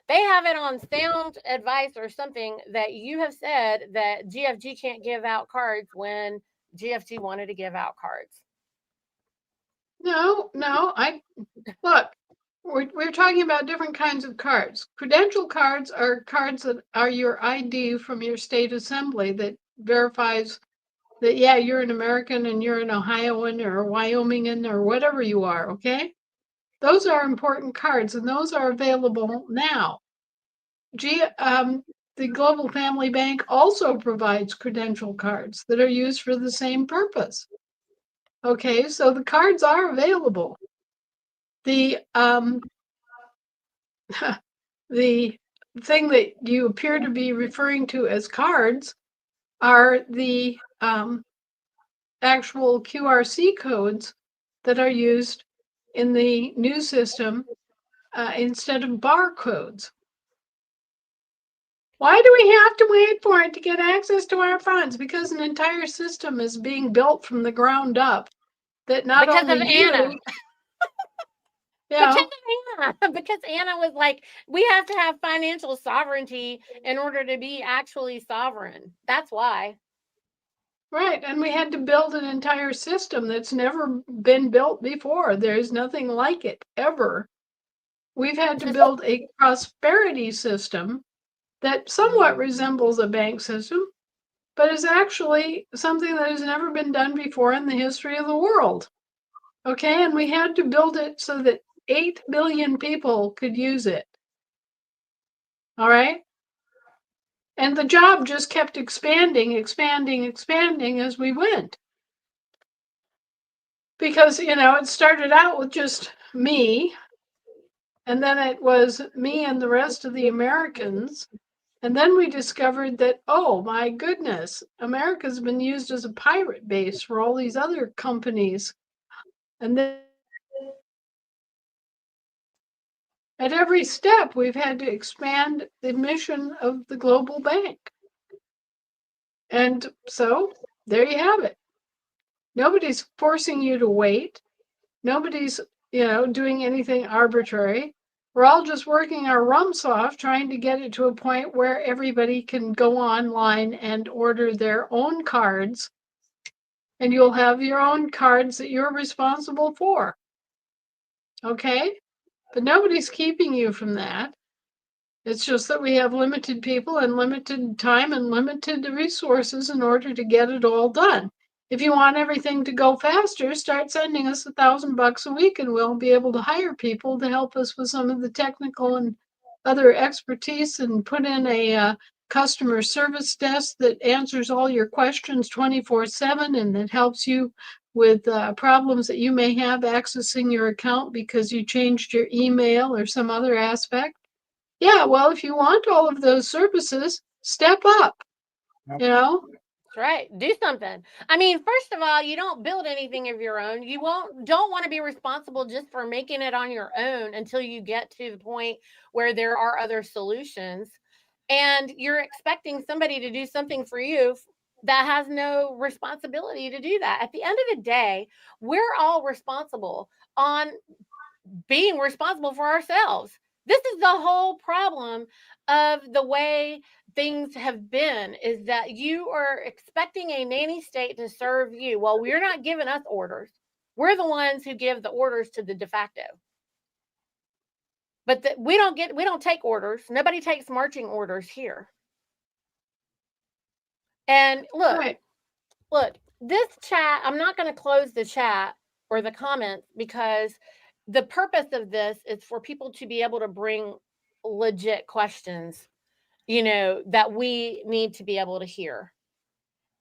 Speaker 1: they have it on sound advice or something that you have said that GFG can't give out cards when GFG wanted to give out cards.
Speaker 3: No, look. We're talking about different kinds of cards. Credential cards are cards that are your ID from your state assembly that verifies that, yeah, you're an American and you're an Ohioan or a Wyomingan or whatever you are, okay? Those are important cards, and those are available now. The Global Family Bank also provides credential cards that are used for the same purpose. Okay, so the cards are available. The the thing that you appear to be referring to as cards are the actual QRC codes that are used in the new system instead of barcodes. Why do we have to wait for it to get access to our funds? Because an entire system is being built from the ground up that not
Speaker 1: Because
Speaker 3: only
Speaker 1: of Anna.
Speaker 3: Yeah.
Speaker 1: Because Anna was like, we have to have financial sovereignty in order to be actually sovereign. That's why.
Speaker 3: Right. And we had to build an entire system that's never been built before. There's nothing like it ever. We've had to build a prosperity system that somewhat resembles a bank system, but is actually something that has never been done before in the history of the world. Okay. And we had to build it so that 8 billion people could use it. All right. And the job just kept expanding as we went. Because, it started out with just me, and then it was me and the rest of the Americans. And then we discovered that, oh my goodness, America's been used as a pirate base for all these other companies. And then at every step, we've had to expand the mission of the global bank. And so there you have it. Nobody's forcing you to wait. Nobody's, doing anything arbitrary. We're all just working our rumps off, trying to get it to a point where everybody can go online and order their own cards, and you'll have your own cards that you're responsible for. Okay? But nobody's keeping you from that. It's just that we have limited people and limited time and limited resources in order to get it all done. If you want everything to go faster, start sending us $1,000 a week, and we'll be able to hire people to help us with some of the technical and other expertise, and put in a customer service desk that answers all your questions 24/7, and that helps you with problems that you may have accessing your account because you changed your email or some other aspect. Yeah, well, if you want all of those services, step up,
Speaker 2: Yep.
Speaker 1: That's right. Do something. I mean, first of all, you don't build anything of your own. You don't want to be responsible just for making it on your own until you get to the point where there are other solutions. And you're expecting somebody to do something for you that has no responsibility to do that. At the end of the day, we're all responsible on being responsible for ourselves. This is the whole problem of the way things have been, is that you are expecting a nanny state to serve you. Well, we're not giving us orders. We're the ones who give the orders to the de facto. But we don't take orders. Nobody takes marching orders here. And look, this chat, I'm not going to close the chat or the comments, because the purpose of this is for people to be able to bring legit questions, that we need to be able to hear.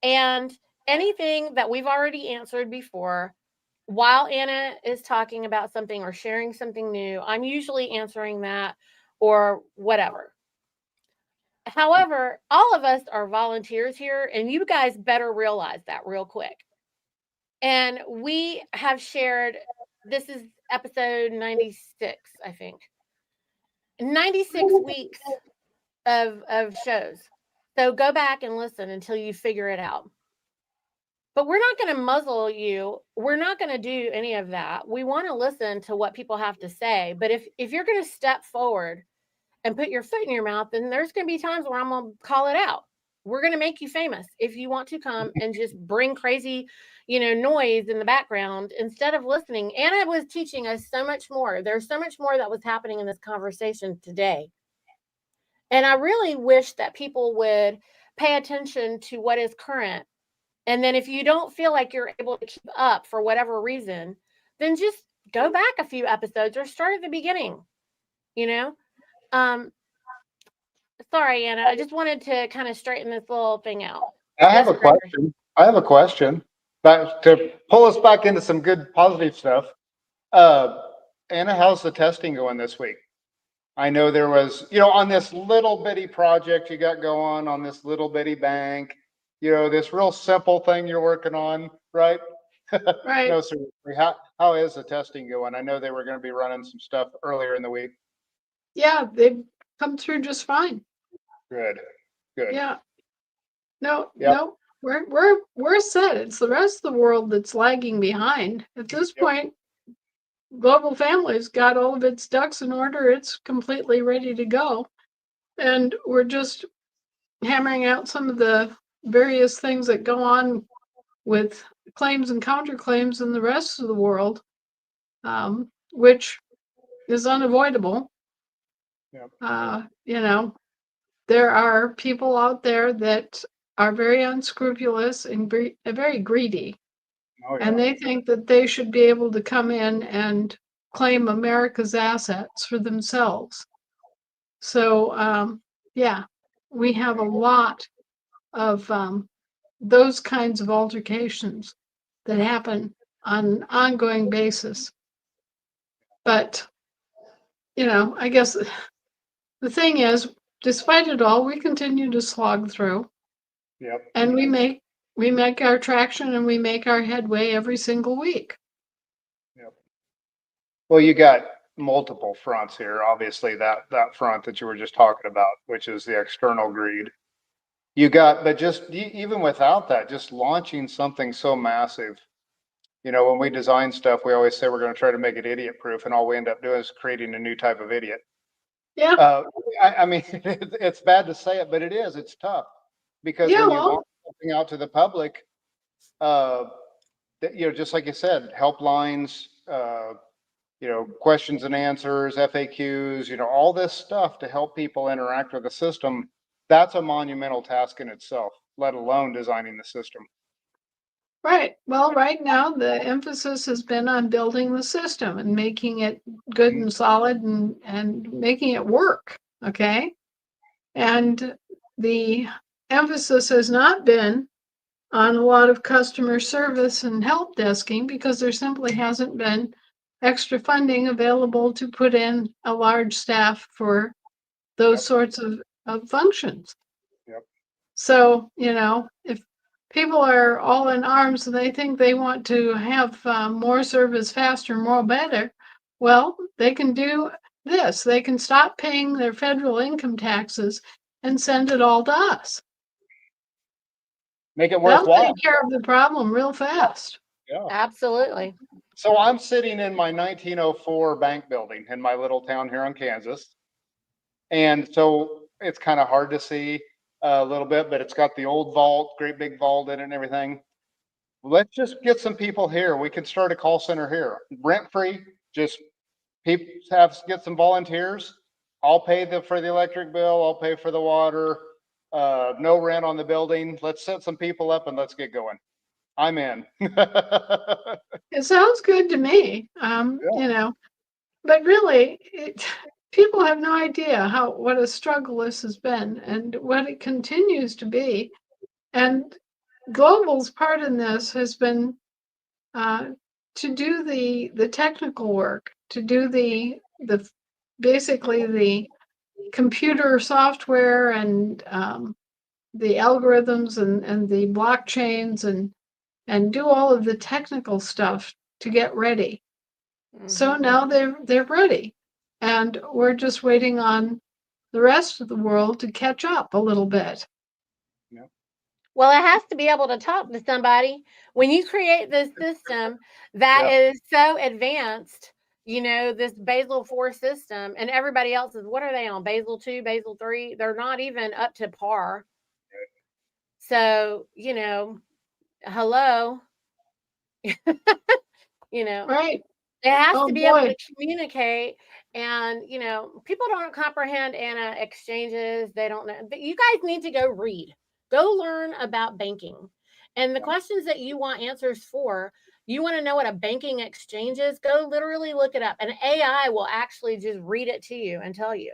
Speaker 1: And anything that we've already answered before, while Anna is talking about something or sharing something new, I'm usually answering that or whatever. However, all of us are volunteers here, and you guys better realize that real quick. And we have shared, this is episode 96, I think. 96 weeks of shows. So go back and listen until you figure it out. But we're not going to muzzle you. We're not going to do any of that. We want to listen to what people have to say. But if you're going to step forward and put your foot in your mouth, then there's going to be times where I'm going to call it out. We're going to make you famous if you want to come and just bring crazy, noise in the background instead of listening. Anna was teaching us so much more. There's so much more that was happening in this conversation today. And I really wish that people would pay attention to what is current. And then if you don't feel like you're able to keep up for whatever reason, then just go back a few episodes or start at the beginning, Sorry, Anna. I just wanted to kind of straighten this little thing out.
Speaker 2: I have a question. But to pull us back into some good positive stuff, Anna, how's the testing going this week? I know there was, on this little bitty project you got going on this little bitty bank, this real simple thing you're working on, right?
Speaker 3: Right.
Speaker 2: No, seriously, how is the testing going? I know they were going to be running some stuff earlier in the week.
Speaker 3: Yeah, they've come through just fine.
Speaker 2: Good, good.
Speaker 3: Yeah. No,
Speaker 2: Yep.
Speaker 3: no, we're set. It's the rest of the world that's lagging behind. At this
Speaker 2: Yep.
Speaker 3: point, Global Family's got all of its ducks in order. It's completely ready to go. And we're just hammering out some of the various things that go on with claims and counterclaims in the rest of the world, which is unavoidable.
Speaker 2: Yep.
Speaker 3: There are people out there that are very unscrupulous and very greedy.
Speaker 2: Oh, yeah.
Speaker 3: And they think that they should be able to come in and claim America's assets for themselves. So, yeah, we have a lot of those kinds of altercations that happen on an ongoing basis. But, I guess the thing is, despite it all, we continue to slog through.
Speaker 2: Yep.
Speaker 3: And we make our traction and we make our headway every single week.
Speaker 2: Yep. Well, you got multiple fronts here. Obviously, that front that you were just talking about, which is the external greed. But just even without that, just launching something so massive. When we design stuff, we always say we're going to try to make it idiot proof, and all we end up doing is creating a new type of idiot.
Speaker 3: Yeah.
Speaker 2: I mean, it's bad to say it, but it is. It's tough because
Speaker 3: Yeah,
Speaker 2: when you
Speaker 3: well,
Speaker 2: launch something out to the public, just like you said, helplines, questions and answers, FAQs, all this stuff to help people interact with the system. That's a monumental task in itself, let alone designing the system.
Speaker 3: right. Well, right now the emphasis has been on building the system and making it good and solid and making it work. Okay. And the emphasis has not been on a lot of customer service and help desking because there simply hasn't been extra funding available to put in a large staff for those
Speaker 2: Yep.
Speaker 3: sorts of functions.
Speaker 2: Yep.
Speaker 3: So, if people are all in arms and they think they want to have more service faster, more better, well, they can do this. They can stop paying their federal income taxes and send it all to us.
Speaker 2: Make it
Speaker 3: That'll
Speaker 2: worthwhile.
Speaker 3: take care of the problem real fast.
Speaker 2: Yeah.
Speaker 1: Absolutely.
Speaker 2: So I'm sitting in my 1904 bank building in my little town here in Kansas. And so it's kind of hard to see a little bit, but it's got the old vault, great big vault in it and everything. Let's just get some people here. We could start a call center here, rent free. Just people get some volunteers. I'll pay for the electric bill. I'll pay for the water. No rent on the building. Let's set some people up and let's get going. I'm in.
Speaker 3: It sounds good to me.
Speaker 2: Yeah.
Speaker 3: But really, people have no idea what a struggle this has been and what it continues to be. And Global's part in this has been to do the technical work, to do the basically the computer software and the algorithms and the blockchains and do all of the technical stuff to get ready. So now they're ready, and we're just waiting on the rest of the world to catch up a little bit.
Speaker 2: Yeah.
Speaker 1: Well, it has to be able to talk to somebody. When you create this system that is so advanced, this Basel 4 system, and everybody else is, what are they on? Basel 2, Basel 3? They're not even up to par. So, hello.
Speaker 3: Right.
Speaker 1: It has
Speaker 3: Oh
Speaker 1: to be able
Speaker 3: boy.
Speaker 1: to communicate. And, people don't comprehend Anna exchanges. They don't know. But you guys need to go read, go learn about banking. And the questions that you want answers for, you want to know what a banking exchange is, go literally look it up. And AI will actually just read it to you and tell you.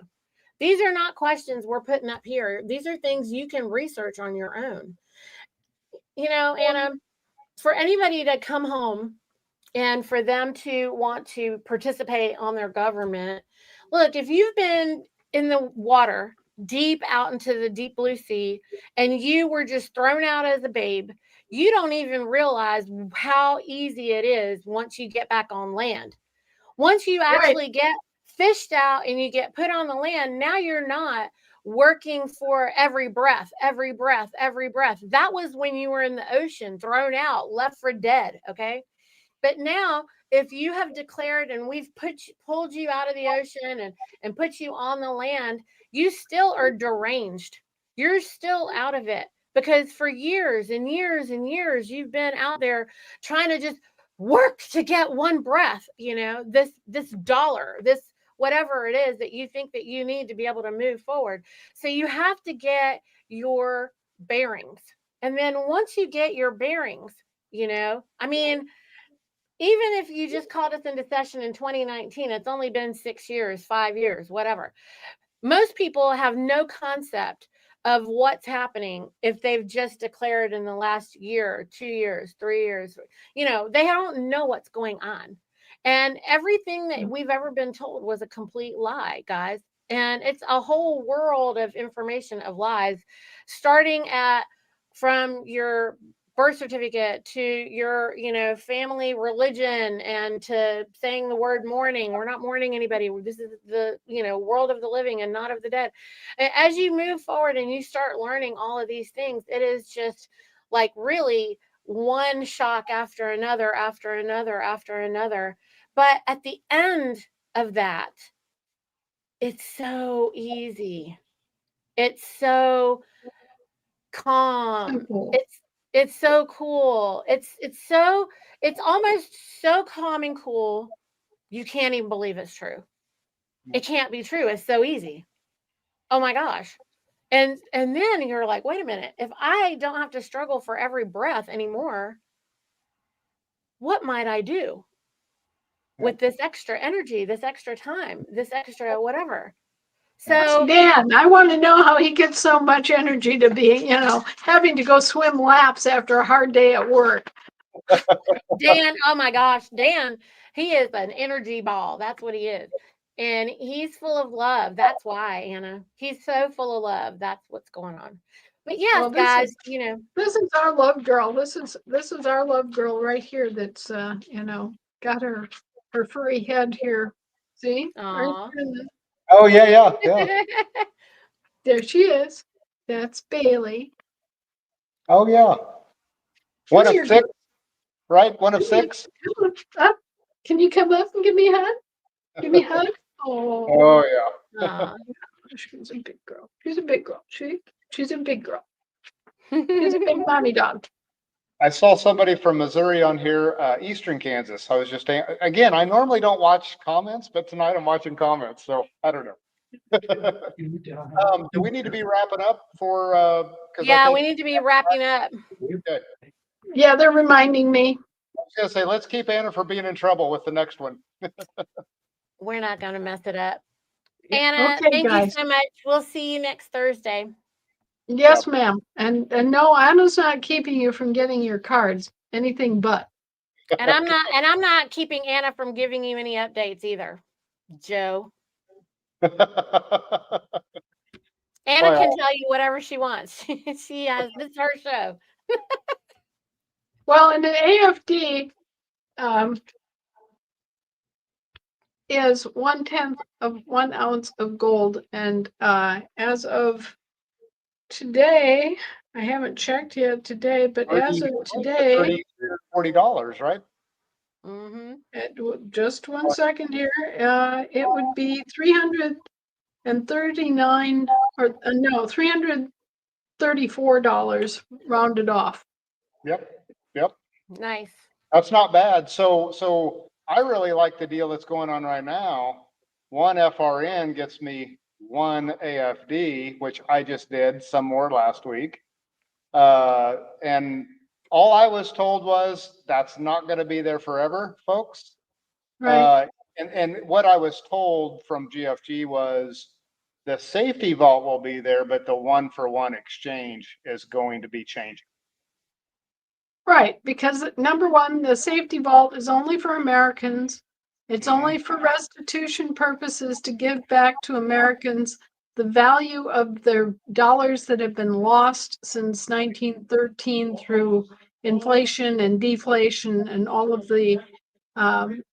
Speaker 1: These are not questions we're putting up here. These are things you can research on your own. Anna, for anybody to come home and for them to want to participate on their government, look, if you've been in the water deep out into the deep blue sea and you were just thrown out as a babe, you don't even realize how easy it is once you get back on land. Once you actually get fished out and you get put on the land, now you're not working for every breath, every breath, every breath. That was when you were in the ocean, thrown out, left for dead. Okay. But now, if you have declared and we've pulled you out of the ocean and put you on the land, you still are deranged. You're still out of it because for years and years and years, you've been out there trying to just work to get one breath, this dollar, this whatever it is that you think that you need to be able to move forward. So you have to get your bearings. And then once you get your bearings, I mean, even if you just called us into session in 2019, it's only been 6 years, 5 years, whatever. Most people have no concept of what's happening if they've just declared in the last year, 2 years, 3 years. They don't know what's going on. And everything that we've ever been told was a complete lie, guys. And it's a whole world of information of lies, starting from your birth certificate to your family religion, and to saying the word mourning. We're not mourning anybody. This is the world of the living and not of the dead. As you move forward and you start learning all of these things, it is just like really one shock after another, after another, after another. But at the end of that, it's so easy. It's so calm.
Speaker 3: Simple.
Speaker 1: It's so cool. It's almost so calm and cool. You can't even believe it's true. It can't be true. It's so easy. Oh my gosh. And then you're like, wait a minute. If I don't have to struggle for every breath anymore, what might I do with this extra energy, this extra time, this extra whatever? So
Speaker 3: Dan, I want to know how he gets so much energy to be, having to go swim laps after a hard day at work.
Speaker 1: Dan, oh my gosh, Dan, he is an energy ball. That's what he is. And he's full of love. That's why, Anna. He's so full of love. That's what's going on. But yes,
Speaker 3: Well,
Speaker 1: guys,
Speaker 3: this is our love girl. This is our love girl right here that's got her furry head here. See? Right
Speaker 1: aw.
Speaker 3: there in the-
Speaker 2: Oh, yeah.
Speaker 3: there she is. That's Bailey.
Speaker 2: Oh, yeah. One
Speaker 3: Come
Speaker 2: of
Speaker 3: here,
Speaker 2: 6, right? One of 6.
Speaker 3: Come on, up. Can you come up and give me a hug? Give me a hug. Oh,
Speaker 2: Oh, yeah.
Speaker 1: Aw.
Speaker 3: she's a big girl. She's a big girl. She's a big girl. She's a big mommy dog.
Speaker 2: I saw somebody from Missouri on here, Eastern Kansas. I was just, again, I normally don't watch comments, but tonight I'm watching comments, so I don't know. Do we need to be wrapping up for,
Speaker 1: Yeah, we need to be wrapping up.
Speaker 2: Okay.
Speaker 3: Yeah, they're reminding me.
Speaker 2: I was gonna say, let's keep Anna from being in trouble with the next one.
Speaker 1: We're not going to mess it up. Anna,
Speaker 3: Okay,
Speaker 1: thank
Speaker 3: guys.
Speaker 1: you so much. We'll see you next Thursday.
Speaker 3: Yes, ma'am. And no, Anna's not keeping you from getting your cards. Anything but.
Speaker 1: And I'm not keeping Anna from giving you any updates either, Joe. Anna can tell you whatever she wants. She has, this is her show.
Speaker 3: Well, and the AFD is 1/10 of 1 ounce of gold. And as of today, I haven't checked yet today, but as of today,
Speaker 2: $40, right?
Speaker 3: just 1 second here, it would be 339 or no, $334 rounded off.
Speaker 2: Yep.
Speaker 1: Nice.
Speaker 2: That's not bad. So I really like the deal that's going on right now. 1 FRN gets me 1 AFD, which I just did some more last week. And all I was told was that's not going to be there forever, folks.
Speaker 3: Right.
Speaker 2: And what I was told from GFG was the safety vault will be there, but the 1-for-1 exchange is going to be changing.
Speaker 3: Right, because number one, the safety vault is only for Americans. It's only for restitution purposes to give back to Americans the value of their dollars that have been lost since 1913 through inflation and deflation and all of the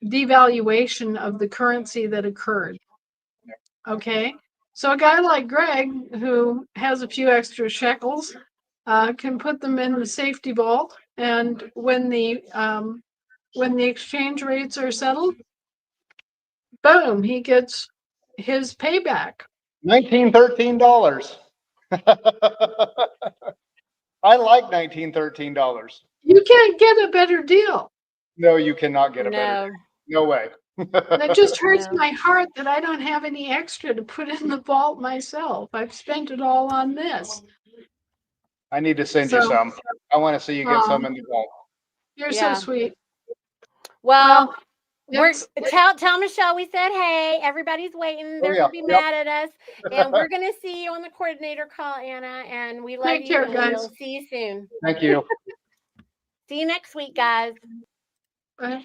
Speaker 3: devaluation of the currency that occurred. Okay, so a guy like Greg, who has a few extra shekels, can put them in the safety vault, and when the exchange rates are settled, boom, he gets his payback.
Speaker 2: $1913. I like $1913.
Speaker 3: You can't get a better deal.
Speaker 2: No, you cannot get a better.
Speaker 1: No.
Speaker 2: No way.
Speaker 3: That just hurts
Speaker 1: No.
Speaker 3: my heart that I don't have any extra to put in the vault myself. I've spent it all on this.
Speaker 2: I need to send you
Speaker 3: So,
Speaker 2: some. I want to see you get some in the vault.
Speaker 3: You're
Speaker 1: Yeah.
Speaker 3: so sweet.
Speaker 1: Well, we're
Speaker 3: it's-
Speaker 1: tell Michelle we said hey. Everybody's waiting. They're
Speaker 2: yeah.
Speaker 1: gonna be mad at us, and we're gonna see you on the coordinator call, Anna. And we love
Speaker 3: Take
Speaker 1: you.
Speaker 3: care,
Speaker 1: And
Speaker 3: guys.
Speaker 1: we'll see you soon.
Speaker 2: Thank you.
Speaker 1: See you next week, guys.
Speaker 3: Bye.